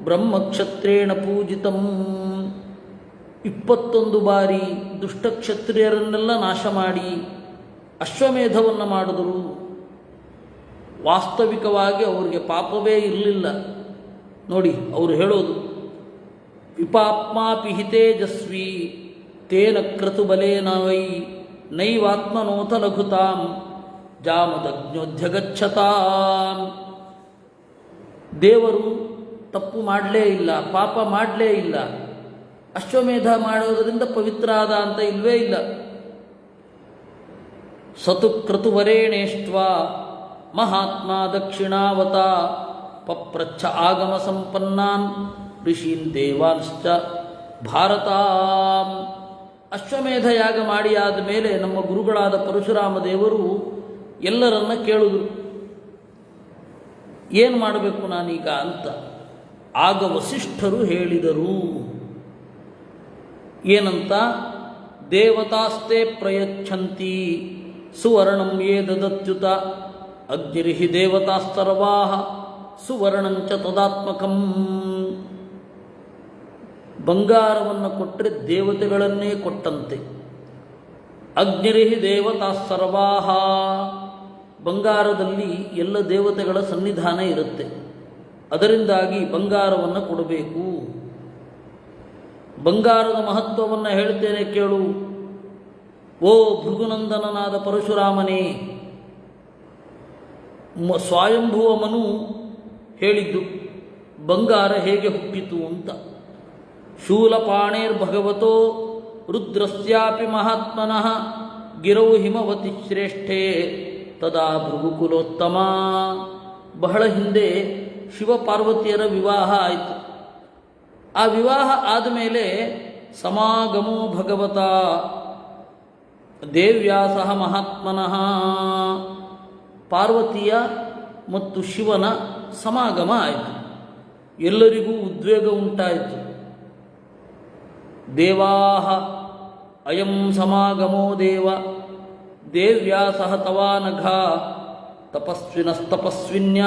ಬ್ರಹ್ಮಕ್ಷತ್ರೇಣ ಪೂಜಿತಂ. 21 ಬಾರಿ ದುಷ್ಟಕ್ಷತ್ರಿಯರನ್ನೆಲ್ಲ ನಾಶ ಮಾಡಿ ಅಶ್ವಮೇಧವನ್ನು ಮಾಡಿದರು. ವಾಸ್ತವಿಕವಾಗಿ ಅವರಿಗೆ ಪಾಪವೇ ಇರಲಿಲ್ಲ. ನೋಡಿ ಅವರು ಹೇಳೋದು, ವಿಪಾಪ್ಮಾ ಪಿಹಿತೇಜಸ್ವಿ ತೇನ ಕ್ರತುಬಲೇನ ವೈ ನೈವಾತ್ಮನೋಥ ಲಘುತಾಂ ಜಾಮದಗ್ನೋಧ್ಯಗಚ್ಚತಾಂ. ದೇವರು ತಪ್ಪು ಮಾಡಲೇ ಇಲ್ಲ, ಪಾಪ ಮಾಡಲೇ ಇಲ್ಲ, ಅಶ್ವಮೇಧ ಮಾಡೋದರಿಂದ ಪವಿತ್ರ ಆದ ಅಂತ ಇಲ್ವೇ ಇಲ್ಲ. ಸತು ಕ್ರತುವರೇಣೇಷ್ಟ್ವ ಮಹಾತ್ಮ ದಕ್ಷಿಣಾವತ ಪಪ್ರಚ್ಛ ಆಗಮ ಸಂಪನ್ನಾನ್ ಋಷೀನ್ ದೇವಾಂಶ್ಚ ಭಾರತ. ಅಶ್ವಮೇಧ ಯಾಗ ಮಾಡಿ ಆದ ಮೇಲೆ ನಮ್ಮ ಗುರುಗಳಾದ ಪರಶುರಾಮ ದೇವರು ಎಲ್ಲರನ್ನ ಕೇಳಿದ್ರು, ಏನು ಮಾಡಬೇಕು ನಾನೀಗ ಅಂತ. ಆಗ ವಸಿಷ್ಠರು ಹೇಳಿದರು, ಏನಂತ? ದೇವತಾಸ್ತೆ ಪ್ರಯಚ್ಛಂತಿ ಸುವರ್ಣಂ ಯೇ ದದತ್ಯುತ ಅಗ್ನಿರ್ಹಿ ದೇವತಾಸ್ತರ್ವಾಹ ಸುವರ್ಣಂಚ ತದಾತ್ಮಕಂ. ಬಂಗಾರವನ್ನು ಕೊಟ್ಟರೆ ದೇವತೆಗಳನ್ನೇ ಕೊಟ್ಟಂತೆ. ಅಗ್ನಿರ್ಹಿ ದೇವತಾಸ್ತರ್ವಾಹ, ಬಂಗಾರದಲ್ಲಿ ಎಲ್ಲ ದೇವತೆಗಳ ಸನ್ನಿಧಾನ ಇರುತ್ತೆ. ಅದರಿಂದಾಗಿ ಬಂಗಾರವನ್ನು ಕೊಡಬೇಕು. ಬಂಗಾರದ ಮಹತ್ವವನ್ನು ಹೇಳ್ತೇನೆ ಕೇಳು. ಓ ಭೃಗುನಂದನನಾದ ಪರಶುರಾಮನೇ, ಸ್ವಯಂಭುವ ಮನು ಹೇಳಿದ್ದು ಬಂಗಾರ ಹೇಗೆ ಹುಟ್ಟಿತು ಅಂತ. ಶೂಲಪಾಣೇರ್ಭಗವತೋ ರುದ್ರಸ್ಯಾಪಿ ಮಹಾತ್ಮನಃ ಗಿರೌ ಹಿಮವತಿ ಶ್ರೇಷ್ಠೆ ತದಾ ಭೃಗುಕುಲೋತ್ತಮ. ಬಹಳ ಹಿಂದೆ ಶಿವಪಾರ್ವತಿಯರ ವಿವಾಹ ಆಯಿತು. ಆ ವಿವಾಹ ಆದಮೇಲೆ ಸಮಾಗಮೋ ಭಗವತ ದೇವ್ಯಾಸ ಮಹಾತ್ಮನಃ, ಪಾರ್ವತಿಯ ಮತ್ತು ಶಿವನ ಸಮಾಗಮ ಆಯಿತು. ಎಲ್ಲರಿಗೂ ಉದ್ವೇಗ ಉಂಟಾಯಿತು. ದೇವಾಹ ಅಯಂ ಸಮಾಗಮೋ ದೇವ ದೇವ್ಯಾ ಸಹ ತವಾನಘ ತಪಸ್ವಿನಸ್ತಪಸ್ವಿನ್ಯ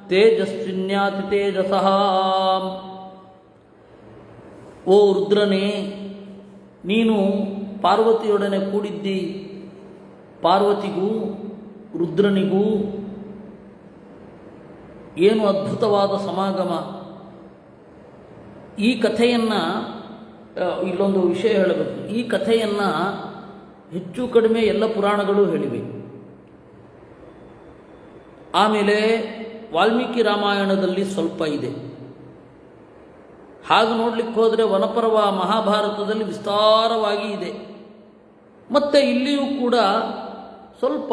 ತೇಜಸ್ವಿನ್ಯಾತಿ ತೇಜಸಃ. ಓ ರುದ್ರನೇ, ನೀನು ಪಾರ್ವತಿಯೊಡನೆ ಕೂಡಿದ್ದಿ. ಪಾರ್ವತಿಗೂ ರುದ್ರನಿಗೂ ಏನು ಅದ್ಭುತವಾದ ಸಮಾಗಮ. ಈ ಕಥೆಯನ್ನು, ಇಲ್ಲೊಂದು ವಿಷಯ ಹೇಳಬೇಕು. ಈ ಕಥೆಯನ್ನು ಹೆಚ್ಚು ಕಡಿಮೆ ಎಲ್ಲ ಪುರಾಣಗಳು ಹೇಳಿವೆ. ಆಮೇಲೆ ವಾಲ್ಮೀಕಿ ರಾಮಾಯಣದಲ್ಲಿ ಸ್ವಲ್ಪ ಇದೆ. ಹಾಗೆ ನೋಡ್ಲಿಕ್ಕೆ ಹೋದರೆ ವನಪರ್ವ ಮಹಾಭಾರತದಲ್ಲಿ ವಿಸ್ತಾರವಾಗಿ ಇದೆ. ಮತ್ತು ಇಲ್ಲಿಯೂ ಕೂಡ ಸ್ವಲ್ಪ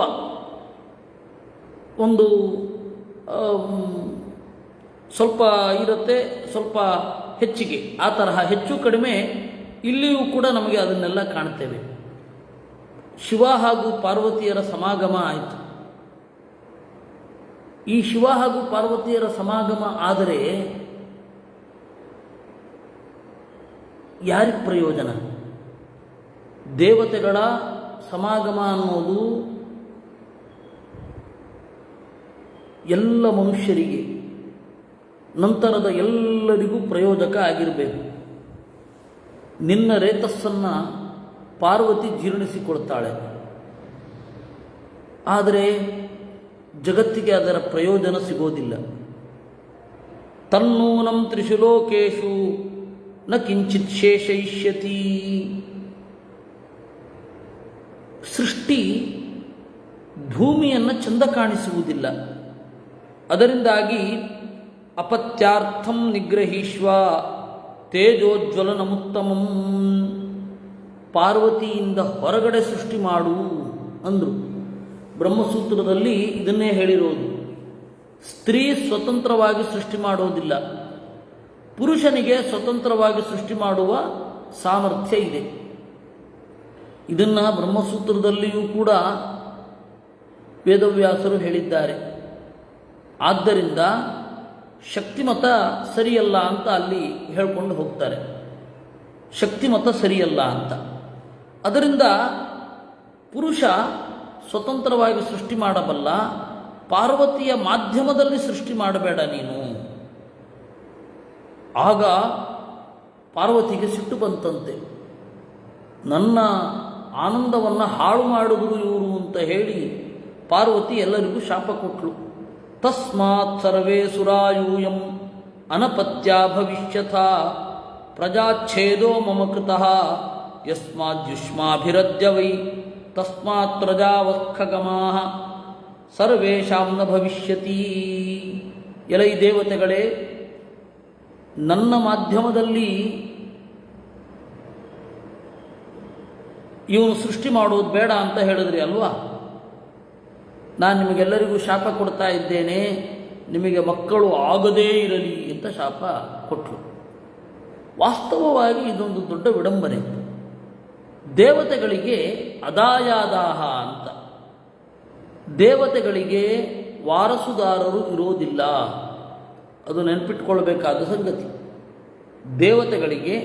ಒಂದು ಸ್ವಲ್ಪ ಇರುತ್ತೆ, ಸ್ವಲ್ಪ ಹೆಚ್ಚಿಗೆ, ಆ ತರಹ ಹೆಚ್ಚು ಕಡಿಮೆ ಇಲ್ಲಿಯೂ ಕೂಡ ನಮಗೆ ಅದನ್ನೆಲ್ಲ ಕಾಣ್ತೇವೆ. ಶಿವ ಹಾಗೂ ಪಾರ್ವತಿಯರ ಸಮಾಗಮ ಆಯಿತು. ಈ ಶಿವ ಹಾಗೂ ಪಾರ್ವತಿಯರ ಸಮಾಗಮ ಆದರೆ ಯಾರಿಗೆ ಪ್ರಯೋಜನ? ದೇವತೆಗಳ ಸಮಾಗಮ ಅನ್ನೋದು ಎಲ್ಲ ಮನುಷ್ಯರಿಗೆ, ನಂತರದ ಎಲ್ಲರಿಗೂ ಪ್ರಯೋಜಕ ಆಗಿರಬೇಕು. ನಿನ್ನ ರೇತಸ್ಸನ್ನು ಪಾರ್ವತಿ ಜೀರ್ಣಿಸಿಕೊಳ್ತಾಳೆ. ಆದರೆ ಜಗತ್ತಿಗೆ ಅದರ ಪ್ರಯೋಜನ ಸಿಗೋದಿಲ್ಲ. ತನ್ನೂನಂ ತ್ರಿಷು ಲೋಕೇಶು ನ ಕಿಂಚಿತ್ ಶೇಷಯಿಷ್ಯತಿ. ಸೃಷ್ಟಿ ಭೂಮಿಯನ್ನು ಚಂದ ಕಾಣಿಸುವುದಿಲ್ಲ. ಅದರಿಂದಾಗಿ ಅಪತ್ಯಾರ್ಥಂ ನಿಗ್ರಹೀಶ್ವ ತೇಜೋಜ್ವಲನಮುತ್ತಮಂ. ಪಾರ್ವತಿಯಿಂದ ಹೊರಗಡೆ ಸೃಷ್ಟಿ ಮಾಡು ಅಂದರು. ಬ್ರಹ್ಮಸೂತ್ರದಲ್ಲಿ ಇದನ್ನೇ ಹೇಳಿರೋದು. ಸ್ತ್ರೀ ಸ್ವತಂತ್ರವಾಗಿ ಸೃಷ್ಟಿ ಮಾಡೋದಿಲ್ಲ, ಪುರುಷನಿಗೆ ಸ್ವತಂತ್ರವಾಗಿ ಸೃಷ್ಟಿ ಮಾಡುವ ಸಾಮರ್ಥ್ಯ ಇದೆ. ಇದನ್ನು ಬ್ರಹ್ಮಸೂತ್ರದಲ್ಲಿಯೂ ಕೂಡ ವೇದವ್ಯಾಸರು ಹೇಳಿದ್ದಾರೆ. ಆದ್ದರಿಂದ ಶಕ್ತಿಮತ ಸರಿಯಲ್ಲ ಅಂತ ಅಲ್ಲಿ ಹೇಳ್ಕೊಂಡು ಹೋಗ್ತಾರೆ. ಶಕ್ತಿಮತ ಸರಿಯಲ್ಲ ಅಂತ. ಅದರಿಂದ ಪುರುಷ ಸ್ವತಂತ್ರವಾಗಿ ಸೃಷ್ಟಿ ಮಾಡಬಲ್ಲ, ಪಾರ್ವತಿಯ ಮಾಧ್ಯಮದಲ್ಲಿ ಸೃಷ್ಟಿ ಮಾಡಬೇಡ ನೀನು. ಆಗ ಪಾರ್ವತಿಗೆ ಸಿಟ್ಟು ಬಂತಂತೆ. ನನ್ನ ಆನಂದವನ್ನು ಹಾಳು ಮಾಡಿದ್ರು ಇವರು ಅಂತ ಹೇಳಿ ಪಾರ್ವತಿ ಎಲ್ಲರಿಗೂ ಶಾಪ ಕೊಟ್ಟಳು. ತಸ್ಮಾತ್ ಸರ್ವೇ ಸುರಾಯೂಯಂ ಅನಪತ್ಯ ಭವಿಷ್ಯಥ ಪ್ರಜಾಚ್ಛೇದೋ ಮಮ ಕೃತಃ ಯಸ್ಮಾದ್ಯುಷ್ಮಾಭಿರದ್ಯ ವೈ ತಸ್ಮಾತ್ ಪ್ರಜಾವತ್ಖಗಮಾಃ ಸರ್ವೇಷಾಂ ನ ಭವಿಷ್ಯತಿ. ಎಲೈ ದೇವತೆಗಳೇ, ನನ್ನ ಮಾಧ್ಯಮದಲ್ಲಿ ಇವನು ಸೃಷ್ಟಿ ಮಾಡೋದು ಬೇಡ ಅಂತ ಹೇಳಿದ್ರಿ ಅಲ್ವಾ? ನಾನು ನಿಮಗೆಲ್ಲರಿಗೂ ಶಾಪ ಕೊಡ್ತಾ ಇದ್ದೇನೆ, ನಿಮಗೆ ಮಕ್ಕಳು ಆಗದೇ ಇರಲಿ ಅಂತ ಶಾಪ ಕೊಟ್ಟರು. ವಾಸ್ತವವಾಗಿ ಇದೊಂದು ದೊಡ್ಡ ವಿಡಂಬನೆ. ದೇವತೆಗಳಿಗೆ ಅದಾಯಾದಾಹ ಅಂತ, ದೇವತೆಗಳಿಗೆ ವಾರಸುದಾರರು ಇರೋದಿಲ್ಲ. ಅದು ನೆನಪಿಟ್ಕೊಳ್ಬೇಕಾದ ಸಂಗತಿ. ದೇವತೆಗಳಿಗೆ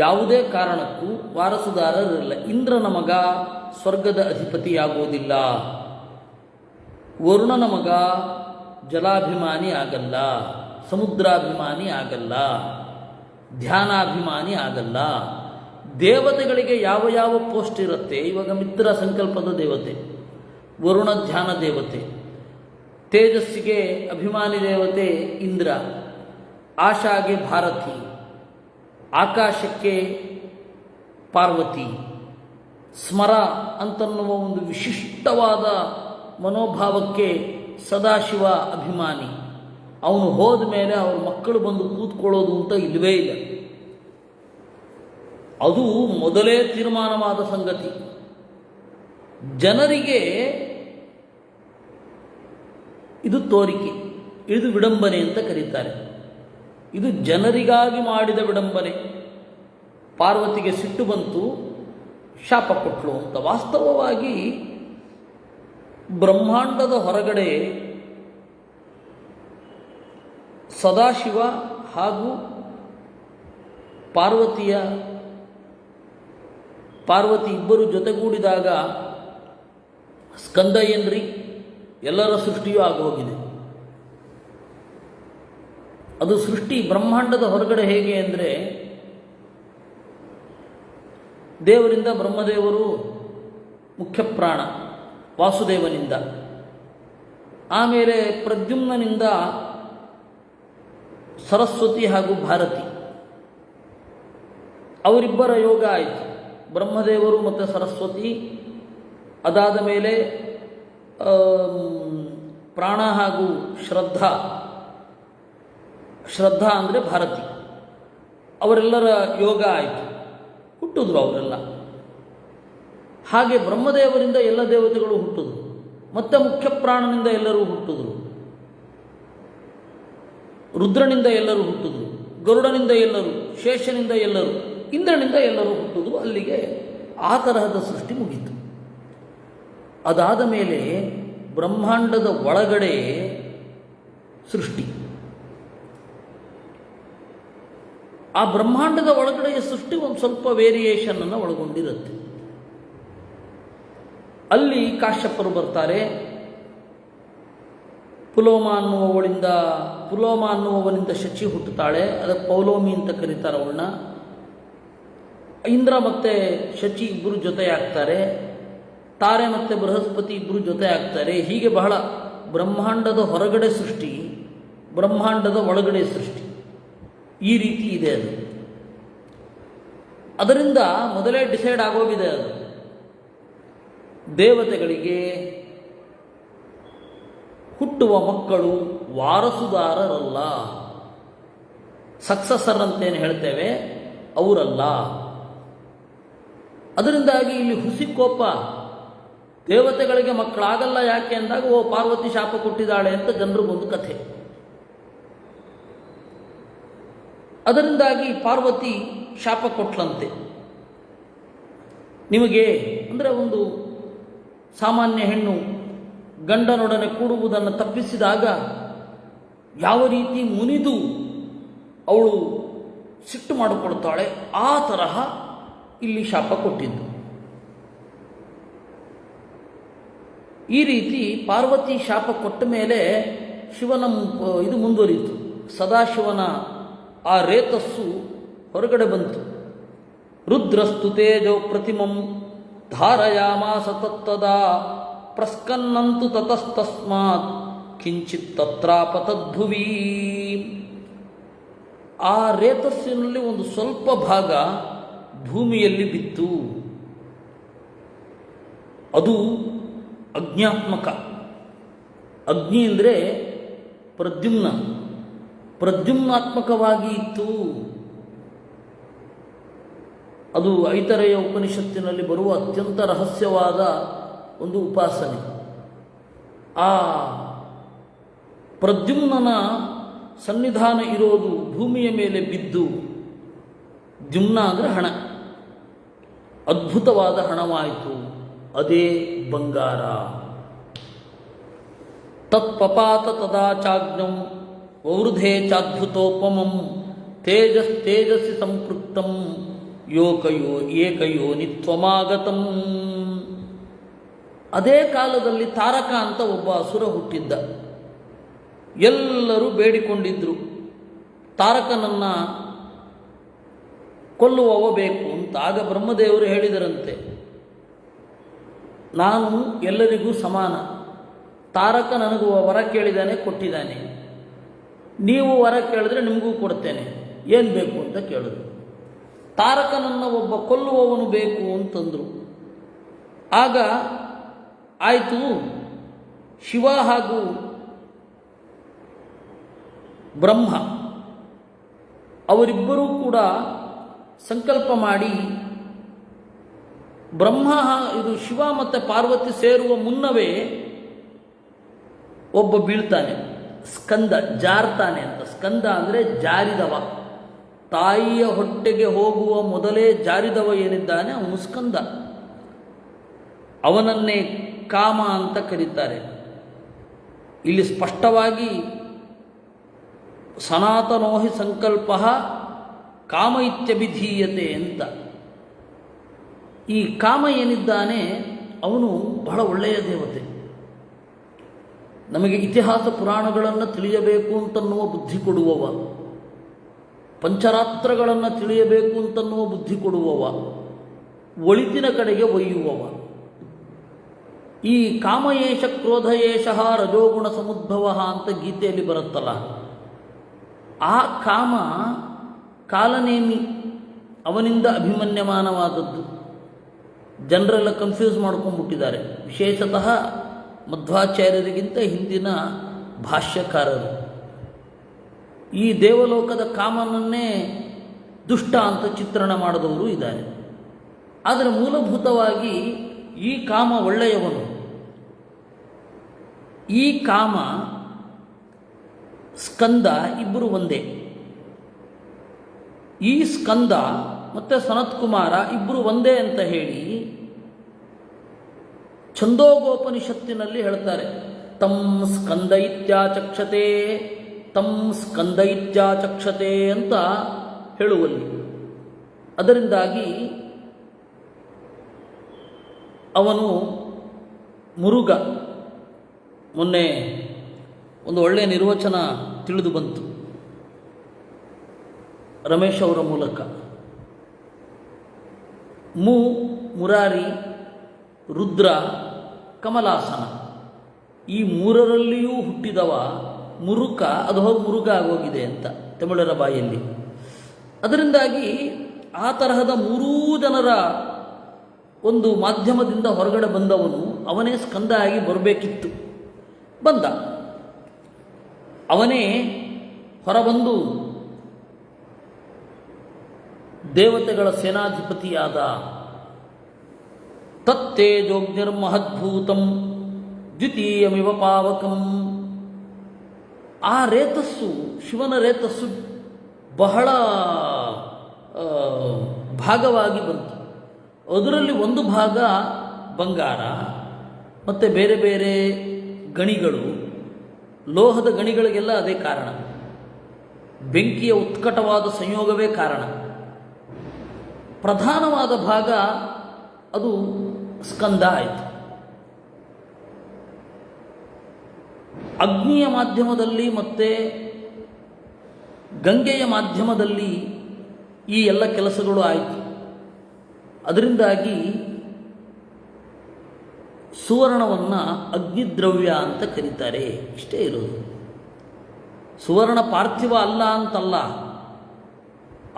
ಯಾವುದೇ ಕಾರಣಕ್ಕೂ ವಾರಸುದಾರರಿಲ್ಲ. ಇಂದ್ರನ ಮಗ ಸ್ವರ್ಗದ ಅಧಿಪತಿಯಾಗೋದಿಲ್ಲ, ವರುಣನ ಮಗ ಜಲಾಭಿಮಾನಿ ಆಗಲ್ಲ, ಸಮುದ್ರಾಭಿಮಾನಿ ಆಗಲ್ಲ, ಧ್ಯಾನಾಭಿಮಾನಿ ಆಗಲ್ಲ. ದೇವತೆಗಳಿಗೆ ಯಾವ ಯಾವ ಪೋಸ್ಟ್ ಇರುತ್ತೆ. ಇವಾಗ ಮಿತ್ರ ಸಂಕಲ್ಪದ ದೇವತೆ, ವರುಣ ಧ್ಯಾನ ದೇವತೆ, ತೇಜಸ್ಸಿಗೆ ಅಭಿಮಾನಿ ದೇವತೆ ಇಂದ್ರ, ಆಶಾಗೆ ಭಾರತಿ, ಆಕಾಶಕ್ಕೆ ಪಾರ್ವತಿ, ಸ್ಮರ ಅಂತನ್ನುವ ಒಂದು ವಿಶಿಷ್ಟವಾದ ಮನೋಭಾವಕ್ಕೆ ಸದಾಶಿವ ಅಭಿಮಾನಿ. ಅವನು ಹೋದ ಮೇಲೆ ಅವ್ರ ಮಕ್ಕಳು ಬಂದು ಕೂತ್ಕೊಳ್ಳೋದು ಅಂತ ಇಲ್ಲವೇ ಇಲ್ಲ. ಅದು ಮೊದಲೇ ತೀರ್ಮಾನವಾದ ಸಂಗತಿ. ಜನರಿಗೆ ಇದು ತೋರಿಕೆ, ಇದು ವಿಡಂಬನೆ ಅಂತ ಕರೀತಾರೆ. ಇದು ಜನರಿಗಾಗಿ ಮಾಡಿದ ವಿಡಂಬನೆ. ಪಾರ್ವತಿಗೆ ಸಿಟ್ಟು ಬಂತು, ಶಾಪ ಕೊಟ್ಟಳು ಅಂತ. ವಾಸ್ತವವಾಗಿ ಬ್ರಹ್ಮಾಂಡದ ಹೊರಗಡೆ ಸದಾಶಿವ ಹಾಗೂ ಪಾರ್ವತಿ ಇಬ್ಬರು ಜೊತೆಗೂಡಿದಾಗ ಸ್ಕಂದ ಏನ್ರಿ, ಎಲ್ಲರ ಸೃಷ್ಟಿಯೂ ಆಗೋಗಿದೆ. ಅದು ಸೃಷ್ಟಿ ಬ್ರಹ್ಮಾಂಡದ ಹೊರಗಡೆ ಹೇಗೆ ಅಂದರೆ, ದೇವರಿಂದ ಬ್ರಹ್ಮದೇವರು ಮುಖ್ಯ ಪ್ರಾಣ ವಾಸುದೇವನಿಂದ, ಆಮೇಲೆ ಪ್ರದ್ಯುಮ್ನನಿಂದ ಸರಸ್ವತಿ ಹಾಗೂ ಭಾರತಿ, ಅವರಿಬ್ಬರ ಯೋಗ ಆಯಿತು. ಬ್ರಹ್ಮದೇವರು ಮತ್ತು ಸರಸ್ವತಿ, ಅದಾದ ಮೇಲೆ ಪ್ರಾಣ ಹಾಗೂ ಶ್ರದ್ಧಾ ಅಂದರೆ ಭಾರತಿ, ಅವರೆಲ್ಲರ ಯೋಗ ಆಯಿತು, ಹುಟ್ಟಿದ್ರು ಅವರೆಲ್ಲ. ಹಾಗೆ ಬ್ರಹ್ಮದೇವರಿಂದ ಎಲ್ಲ ದೇವತೆಗಳು ಹುಟ್ಟಿದ್ರು, ಮತ್ತೆ ಮುಖ್ಯ ಪ್ರಾಣನಿಂದ ಎಲ್ಲರೂ ಹುಟ್ಟಿದ್ರು, ರುದ್ರನಿಂದ ಎಲ್ಲರೂ ಹುಟ್ಟಿದ್ರು, ಗರುಡನಿಂದ ಎಲ್ಲರೂ, ಶೇಷನಿಂದ ಎಲ್ಲರೂ, ಇಂದ್ರನಿಂದ ಎಲ್ಲರೂ ಹುಟ್ಟಿದ್ರು. ಅಲ್ಲಿಗೆ ಆ ತರಹದ ಸೃಷ್ಟಿ ಮುಗೀತು. ಅದಾದ ಮೇಲೆ ಬ್ರಹ್ಮಾಂಡದ ಒಳಗಡೆ ಸೃಷ್ಟಿ. ಆ ಬ್ರಹ್ಮಾಂಡದ ಒಳಗಡೆಯ ಸೃಷ್ಟಿ ಒಂದು ಸ್ವಲ್ಪ ವೇರಿಯೇಷನ್ ಅನ್ನು ಒಳಗೊಂಡಿರುತ್ತೆ. ಅಲ್ಲಿ ಕಾಶ್ಯಪರು ಬರ್ತಾರೆ. ಪುಲೋಮ ಅನ್ನುವವನಿಂದ ಶಚಿ ಹುಟ್ಟುತ್ತಾಳೆ, ಅದಕ್ಕೆ ಪೌಲೋಮಿ ಅಂತ ಕರೀತಾರೆ ಅವಳನ್ನ. ಇಂದ್ರ ಮತ್ತು ಶಚಿ ಇಬ್ಬರು ಜೊತೆಯಾಗ್ತಾರೆ, ತಾರೆ ಮತ್ತು ಬೃಹಸ್ಪತಿ ಇಬ್ಬರು ಜೊತೆ ಆಗ್ತಾರೆ. ಹೀಗೆ ಬಹಳ ಬ್ರಹ್ಮಾಂಡದ ಹೊರಗಡೆ ಸೃಷ್ಟಿ, ಬ್ರಹ್ಮಾಂಡದ ಒಳಗಡೆ ಸೃಷ್ಟಿ, ಈ ರೀತಿ ಇದೆ ಅದು. ಅದರಿಂದ ಮೊದಲೇ ಡಿಸೈಡ್ ಆಗೋಗಿದೆ ಅದು. ದೇವತೆಗಳಿಗೆ ಹುಟ್ಟುವ ಮಕ್ಕಳು ವಾರಸುದಾರರಲ್ಲ, ಸಕ್ಸಸರ್ ಅಂತೇನು ಹೇಳ್ತೇವೆ ಅವರಲ್ಲ. ಅದರಿಂದಾಗಿ ಇಲ್ಲಿ ಹುಸಿಕೋಪ, ದೇವತೆಗಳಿಗೆ ಮಕ್ಕಳಾಗಲ್ಲ ಯಾಕೆ ಅಂದಾಗ, ಓ ಪಾರ್ವತಿ ಶಾಪ ಕೊಟ್ಟಿದ್ದಾಳೆ ಅಂತ ಜನರಿಗೊಂದು ಕಥೆ. ಅದರಿಂದಾಗಿ ಪಾರ್ವತಿ ಶಾಪ ಕೊಟ್ಲಂತೆ. ನಿಮಗೆ ಅಂದರೆ, ಒಂದು ಸಾಮಾನ್ಯ ಹೆಣ್ಣು ಗಂಡನೊಡನೆ ಕೂಡುವುದನ್ನು ತಪ್ಪಿಸಿದಾಗ ಯಾವ ರೀತಿ ಮುನಿದು ಅವಳು ಸಿಟ್ಟು ಮಾಡಿಕೊಡ್ತಾಳೆ, ಆ ತರಹ ಇಲ್ಲಿ ಶಾಪ ಕೊಟ್ಟಿದ್ದು. ಈ ರೀತಿ ಪಾರ್ವತಿ ಶಾಪ ಕೊಟ್ಟ ಮೇಲೆ ಶಿವನ ಇದು ಮುಂದುವರಿಯಿತು. ಸದಾಶಿವನ ಆ ರೇತಸ್ಸು ಹೊರಗಡೆ ಬಂತು. ರುದ್ರಸ್ತು ತೇಜೋ ಪ್ರತಿಮಂ ಧಾರಯಾಮಾಸ ತತ್ತದಾ ಪ್ರಸ್ಕನ್ನಂತು ತತಸ್ತಸ್ಮಾತ್ ಕಿಂಚಿತ್ ತತ್ರಾಪತದ್ಭುವಿ. ಆ ರೇತಸ್ಸಿನಲ್ಲಿ ಒಂದು ಸ್ವಲ್ಪ ಭಾಗ ಭೂಮಿಯಲ್ಲಿ ಬಿತ್ತು. ಅದು ಅಗ್ನ್ಯಾತ್ಮಕ. ಅಗ್ನಿ ಅಂದರೆ ಪ್ರದ್ಯುಮ್ನಾತ್ಮಕವಾಗಿ ಇತ್ತು. ಅದು ಐತರೇಯ ಉಪನಿಷತ್ತಿನಲ್ಲಿ ಬರುವ ಅತ್ಯಂತ ರಹಸ್ಯವಾದ ಒಂದು ಉಪಾಸನೆ. ಆ ಪ್ರದ್ಯುಮ್ನನ ಸನ್ನಿಧಾನ ಇರೋದು ಭೂಮಿಯ ಮೇಲೆ ಬಿದ್ದು, ದ್ಯುಮ್ನ ಅಂದರೆ ಹಣ, ಅದ್ಭುತವಾದ ಹಣವಾಯಿತು. ಅದೇ ಬಂಗಾರ. ತತ್ಪಪಾತ ತದಾ ಚಾಜ್ಞಂ ವೌರ್ಧೇ ಚಾದ್ಭುತೋಪಮಂ ತೇಜಸ್ಸಿ ಸಂಪೃಕ್ತಂ ಏಕಯೋನಿತ್ವಮಾಗತಂ. ಅದೇ ಕಾಲದಲ್ಲಿ ತಾರಕ ಅಂತ ಒಬ್ಬ ಅಸುರ ಹುಟ್ಟಿದ್ದ. ಎಲ್ಲರೂ ಬೇಡಿಕೊಂಡಿದ್ರು, ತಾರಕನನ್ನು ಕೊಲ್ಲುವವ ಬೇಕು ಅಂತ. ಆಗ ಬ್ರಹ್ಮದೇವರು ಹೇಳಿದರಂತೆ, ನಾನು ಎಲ್ಲರಿಗೂ ಸಮಾನ. ತಾರಕ ನನಗೂ ವರ ಕೇಳಿದ್ದಾನೆ, ಕೊಟ್ಟಿದ್ದಾನೆ. ನೀವು ವರ ಕೇಳಿದ್ರೆ ನಿಮಗೂ ಕೊಡ್ತೇನೆ, ಏನು ಬೇಕು ಅಂತ ಕೇಳಿದ್ರು. ತಾರಕನನ್ನು ಒಬ್ಬ ಕೊಲ್ಲುವವನು ಬೇಕು ಅಂತಂದರು. ಆಗ ಆಯಿತು, ಶಿವ ಹಾಗೂ ಬ್ರಹ್ಮ ಅವರಿಬ್ಬರೂ ಕೂಡ ಸಂಕಲ್ಪ ಮಾಡಿ, ಬ್ರಹ್ಮ ಇದು ಶಿವ ಮತ್ತು ಪಾರ್ವತಿ ಸೇರುವ ಮುನ್ನವೇ ಒಬ್ಬ ಬೀಳ್ತಾನೆ, ಸ್ಕಂದ, ಜಾರ್ತಾನೆ ಅಂತ. ಸ್ಕಂದ ಅಂದರೆ ಜಾರಿದವ. ತಾಯಿಯ ಹೊಟ್ಟೆಗೆ ಹೋಗುವ ಮೊದಲೇ ಜಾರಿದವ ಏನಿದ್ದಾನೆ ಅವನು ಸ್ಕಂದ. ಅವನನ್ನೇ ಕಾಮ ಅಂತ ಕರೀತಾರೆ. ಇಲ್ಲಿ ಸ್ಪಷ್ಟವಾಗಿ ಸನಾತನೋ ಹಿ ಸಂಕಲ್ಪ ಕಾಮ ಇತ್ಯಭಿಧೀಯತೆ ಅಂತ. ಈ ಕಾಮ ಏನಿದ್ದಾನೆ ಅವನು ಬಹಳ ಒಳ್ಳೆಯ ದೇವತೆ. ನಮಗೆ ಇತಿಹಾಸ ಪುರಾಣಗಳನ್ನು ತಿಳಿಯಬೇಕು ಅಂತನ್ನುವ ಬುದ್ಧಿ ಕೊಡುವವ, ಪಂಚರಾತ್ರಗಳನ್ನು ತಿಳಿಯಬೇಕು ಅಂತನ್ನುವ ಬುದ್ಧಿ ಕೊಡುವವ, ಒಳಿತಿನ ಕಡೆಗೆ ಒಯ್ಯುವವ. ಈ ಕಾಮಯೇಷ ಕ್ರೋಧಯೇಷ ರಜೋಗುಣ ಸಮುದ್ಭವ ಅಂತ ಗೀತೆಯಲ್ಲಿ ಬರುತ್ತಲ್ಲ, ಆ ಕಾಮ ಕಾಲನೇಮಿ, ಅವನಿಂದ ಅಭಿಮನ್ಯಮಾನವಾದದ್ದು. ಜನರೆಲ್ಲ ಕನ್ಫ್ಯೂಸ್ ಮಾಡ್ಕೊಂಡ್ಬಿಟ್ಟಿದ್ದಾರೆ, ವಿಶೇಷತಃ ಮಧ್ವಾಚಾರ್ಯರಿಗಿಂತ ಹಿಂದಿನ ಭಾಷ್ಯಕಾರರು. ಈ ದೇವಲೋಕದ ಕಾಮನನ್ನೇ ದುಷ್ಟ ಅಂತ ಚಿತ್ರಣ ಮಾಡಿದವರು ಇದ್ದಾರೆ. ಆದರೆ ಮೂಲಭೂತವಾಗಿ ಈ ಕಾಮ ಒಳ್ಳೆಯವನು. ಈ ಕಾಮ ಸ್ಕಂದ ಇಬ್ಬರು ಒಂದೇ. ಈ ಸ್ಕಂದ ಮತ್ತು ಸನತ್ಕುಮಾರ ಇಬ್ಬರು ಒಂದೇ ಅಂತ ಹೇಳಿ ಛಂದೋಗೋಪನಿಷತ್ತಿನಲ್ಲಿ ಹೇಳ್ತಾರೆ. ತಂ ಸ್ಕಂದ ಇತ್ಯಾಚಕ್ಷತೆ, ತಂ ಸ್ಕಂದ ಇತ್ಯಾಚಕ್ಷತೆ ಅಂತ ಹೇಳುವಲ್ಲಿ. ಅದರಿಂದಾಗಿ ಅವನು ಮುರುಗ. ಮೊನ್ನೆ ಒಂದು ಒಳ್ಳೆಯ ನಿರ್ವಚನ ತಿಳಿದು ಬಂತು ರಮೇಶ್ ಅವರ ಮೂಲಕ. ಮುರಾರಿ, ರುದ್ರ, ಕಮಲಾಸನ, ಈ ಮೂರರಲ್ಲಿಯೂ ಹುಟ್ಟಿದವ ಮುರುಕ. ಅದು ಹೋಗಿ ಮುರುಗ ಆಗೋಗಿದೆ ಅಂತ ತಮಿಳರ ಬಾಯಲ್ಲಿ. ಅದರಿಂದಾಗಿ ಆ ತರಹದ ಮೂರೂ ಜನರ ಒಂದು ಮಾಧ್ಯಮದಿಂದ ಹೊರಗಡೆ ಬಂದವನು ಅವನೇ ಸ್ಕಂದ ಆಗಿ ಬರಬೇಕಿತ್ತು. ಬಂದ. ಅವನೇ ಹೊರಬಂದು ದೇವತೆಗಳ ಸೇನಾಧಿಪತಿಯಾದ. ತತ್ತೇಜೋಗ್ನಿರ್ಮಹದ್ಭೂತಂ ದ್ವಿತೀಯಮಿವ ಪಾವಕಂ. ಆ ರೇತಸ್ಸು, ಶಿವನ ರೇತಸ್ಸು ಬಹಳ ಭಾಗವಾಗಿ ಬಂತು. ಅದರಲ್ಲಿ ಒಂದು ಭಾಗ ಬಂಗಾರ ಮತ್ತು ಬೇರೆ ಬೇರೆ ಗಣಿಗಳು, ಲೋಹದ ಗಣಿಗಳಿಗೆಲ್ಲ ಅದೇ ಕಾರಣ. ಬೆಂಕಿಯ ಉತ್ಕಟವಾದ ಸಂಯೋಗವೇ ಕಾರಣ. ಪ್ರಧಾನವಾದ ಭಾಗ ಅದು ಸ್ಕಂದ ಆಯಿತು. ಅಗ್ನಿಯ ಮಾಧ್ಯಮದಲ್ಲಿ ಮತ್ತು ಗಂಗೆಯ ಮಾಧ್ಯಮದಲ್ಲಿ ಈ ಎಲ್ಲ ಕೆಲಸಗಳು ಆಯಿತು. ಅದರಿಂದಾಗಿ ಸುವರ್ಣವನ್ನು ಅಗ್ನಿದ್ರವ್ಯ ಅಂತ ಕರೀತಾರೆ. ಇಷ್ಟೇ ಇರೋದು. ಸುವರ್ಣ ಪಾರ್ಥಿವ ಅಲ್ಲ ಅಂತಲ್ಲ,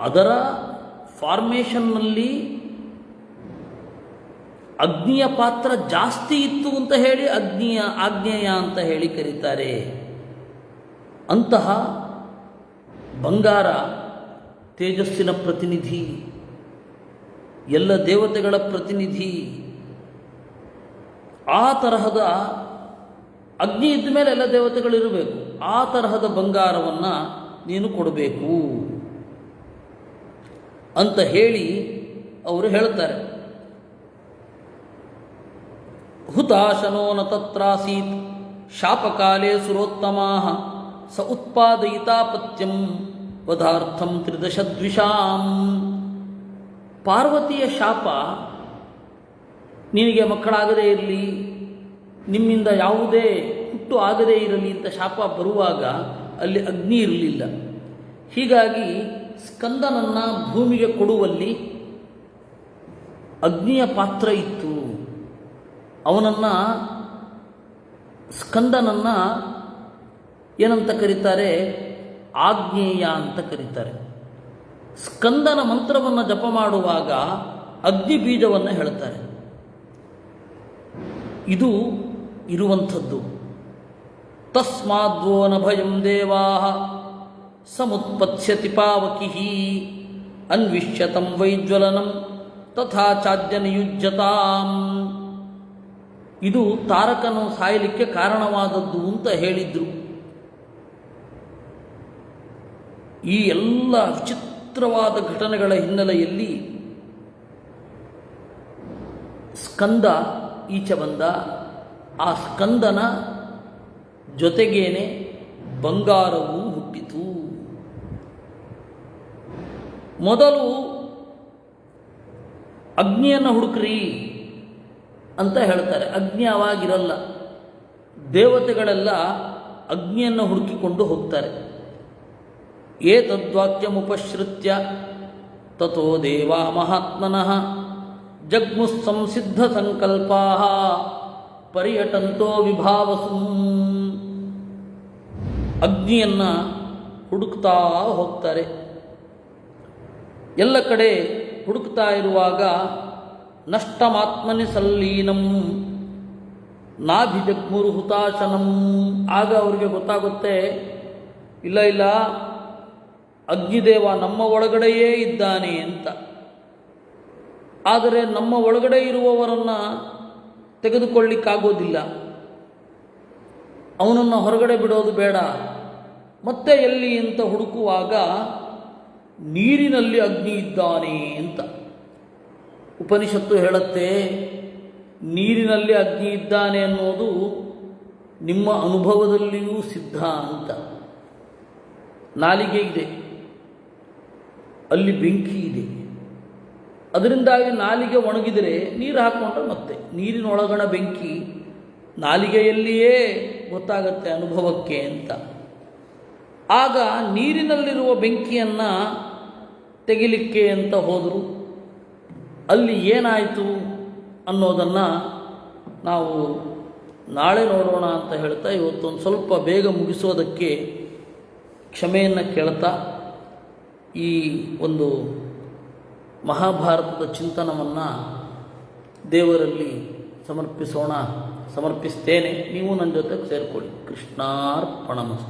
ಅದರ ಫಾರ್ಮೇಷನ್ನಲ್ಲಿ ಅಗ್ನಿಯ ಪಾತ್ರ ಜಾಸ್ತಿ ಇತ್ತು ಅಂತ ಹೇಳಿ ಆಗ್ನೇಯ ಅಂತ ಹೇಳಿ ಕರೀತಾರೆ. ಅಂತಹ ಬಂಗಾರ ತೇಜಸ್ಸಿನ ಪ್ರತಿನಿಧಿ, ಎಲ್ಲ ದೇವತೆಗಳ ಪ್ರತಿನಿಧಿ. ಆ ತರಹದ ಅಗ್ನಿ ಇದ್ದ ಮೇಲೆ ಎಲ್ಲ ದೇವತೆಗಳಿರಬೇಕು. ಆ ತರಹದ ಬಂಗಾರವನ್ನು ನೀನು ಕೊಡಬೇಕು ಅಂತ ಹೇಳಿ ಅವರು ಹೇಳ್ತಾರೆ. ಹುತಾಶನೋ ನ ತತ್ರಾಸೀತ್ ಶಾಪಕಾಲೇ ಸುರೋತ್ತಮಾಃ ಸ ಉತ್ಪಾದಯಿತಾಪತ್ಯಂ ವಧಾರ್ಥಂ ತ್ರಿದಶದ್ವಿಷಾಂ. ಪಾರ್ವತಿಯ ಶಾಪ, ನಿನಗೆ ಮಕ್ಕಳಾಗದೇ ಇರಲಿ, ನಿಮ್ಮಿಂದ ಯಾವುದೇ ಹುಟ್ಟು ಆಗದೇ ಇರಲಿ ಅಂತ ಶಾಪ ಬರುವಾಗ ಅಲ್ಲಿ ಅಗ್ನಿ ಇರಲಿಲ್ಲ. ಹೀಗಾಗಿ ಸ್ಕಂದನನ್ನು ಭೂಮಿಗೆ ಕೊಡುವಲ್ಲಿ ಅಗ್ನಿಯ ಪಾತ್ರ ಇತ್ತು. ಅವನನ್ನು, ಸ್ಕಂದನನ್ನು ಏನಂತ ಕರೀತಾರೆ? ಆಗ್ನೇಯ ಅಂತ ಕರೀತಾರೆ. ಸ್ಕಂದನ ಮಂತ್ರವನ್ನು ಜಪ ಮಾಡುವಾಗ ಅಗ್ನಿ ಬೀಜವನ್ನು ಹೇಳ್ತಾರೆ. ಇದು ಇರುವಂಥದ್ದು. ತಸ್ಮಾದ್ವೋ ನ ಭಯಂ ದೇವಾಃ ಸಮುತ್ಪತ್ಸ್ಯತಿ ಪಾವಕಿಃ ಅನ್ವಿಷ್ಯತಂ ವೈಜ್ವಲನಂ ತಥಾ ಚಾದ್ಯನಿಯುಜ್ಯತಾಂ. ಇದು ತಾರಕನು ಸಾಯಲಿಕ್ಕೆ ಕಾರಣವಾದದ್ದು ಅಂತ ಹೇಳಿದ್ರು. ಈ ಎಲ್ಲ ವಿಚಿತ್ರವಾದ ಘಟನೆಗಳ ಹಿನ್ನೆಲೆಯಲ್ಲಿ ಸ್ಕಂದ ಈಚೆ ಬಂದ. ಆ ಸ್ಕಂದನ ಜೊತೆಗೇನೆ ಬಂಗಾರವೂ ಹುಟ್ಟಿತು. ಮೊದಲು ಅಗ್ನಿಯನ್ನು ಹುಡುಕ್ರಿ ಅಂತ ಹೇಳ್ತಾರೆ. ಅಗ್ನಿ ಅವಾಗಿರಲ್ಲ. ದೇವತೆಗಳೆಲ್ಲ ಅಗ್ನಿಯನ್ನು ಹುಡುಕಿಕೊಂಡು ಹೋಗ್ತಾರೆ. ಏತದ್ವಾಕ್ಯಮುಪಶ್ರುತ್ಯ ತಥೋ ದೇವಾ ಮಹಾತ್ಮನಃ ಜಗ್ಮುಃ ಸಂಸಿದ್ಧ ಸಂಕಲ್ಪಾಃ ಪರ್ಯಟಂತೋ ವಿಭಾವಸು. ಅಗ್ನಿಯನ್ನು ಹುಡುಕ್ತಾ ಹೋಗ್ತಾರೆ. ಎಲ್ಲ ಕಡೆ ಹುಡುಕ್ತಾ ಇರುವಾಗ ನಷ್ಟಮಾತ್ಮನಿ ಸಲ್ಲೀನಂ ನಾಭಿಜಗ್ಮುರು ಹುತಾಶನಂ. ಆಗ ಅವರಿಗೆ ಗೊತ್ತಾಗುತ್ತೆ, ಇಲ್ಲ ಅಗ್ನಿದೇವ ನಮ್ಮ ಒಳಗಡೆಯೇ ಇದ್ದಾನೆ ಅಂತ. ಆದರೆ ನಮ್ಮ ಒಳಗಡೆ ಇರುವವರನ್ನು ತೆಗೆದುಕೊಳ್ಳಿಕ್ಕಾಗೋದಿಲ್ಲ. ಅವನನ್ನು ಹೊರಗಡೆ ಬಿಡೋದು ಬೇಡ. ಮತ್ತೆ ಎಲ್ಲಿ ಅಂತ ಹುಡುಕುವಾಗ ನೀರಿನಲ್ಲಿ ಅಗ್ನಿ ಇದ್ದಾನೆ ಅಂತ ಉಪನಿಷತ್ತು ಹೇಳುತ್ತೆ. ನೀರಿನಲ್ಲಿ ಅಗ್ನಿ ಇದ್ದಾನೆ ಅನ್ನೋದು ನಿಮ್ಮ ಅನುಭವದಲ್ಲಿಯೂ ಸಿದ್ಧ ಅಂತ. ನಾಲಿಗೆ ಇದೆ, ಅಲ್ಲಿ ಬೆಂಕಿ ಇದೆ. ಅದರಿಂದಾಗಿ ನಾಲಿಗೆ ಒಣಗಿದರೆ ನೀರು ಹಾಕ್ಕೊಂಡ್ರೆ ಮತ್ತೆ ನೀರಿನೊಳಗಣ ಬೆಂಕಿ ನಾಲಿಗೆಯಲ್ಲಿಯೇ ಗೊತ್ತಾಗತ್ತೆ ಅನುಭವಕ್ಕೆ ಅಂತ. ಆಗ ನೀರಿನಲ್ಲಿರುವ ಬೆಂಕಿಯನ್ನು ತೆಗಿಲಿಕ್ಕೆ ಅಂತ ಹೋದರು. ಅಲ್ಲಿ ಏನಾಯಿತು ಅನ್ನೋದನ್ನು ನಾವು ನಾಳೆ ನೋಡೋಣ ಅಂತ ಹೇಳ್ತಾ ಇವತ್ತೊಂದು ಸ್ವಲ್ಪ ಬೇಗ ಮುಗಿಸೋದಕ್ಕೆ ಕ್ಷಮೆಯನ್ನು ಕೇಳ್ತಾ ಈ ಒಂದು ಮಹಾಭಾರತದ ಚಿಂತನವನ್ನು ದೇವರಲ್ಲಿ ಸಮರ್ಪಿಸ್ತೇನೆ. ನೀವು ನನ್ನ ಜೊತೆಗೆ ಸೇರಿಕೊಳ್ಳಿ. ಕೃಷ್ಣಾರ್ಪಣಮಸ್ತು.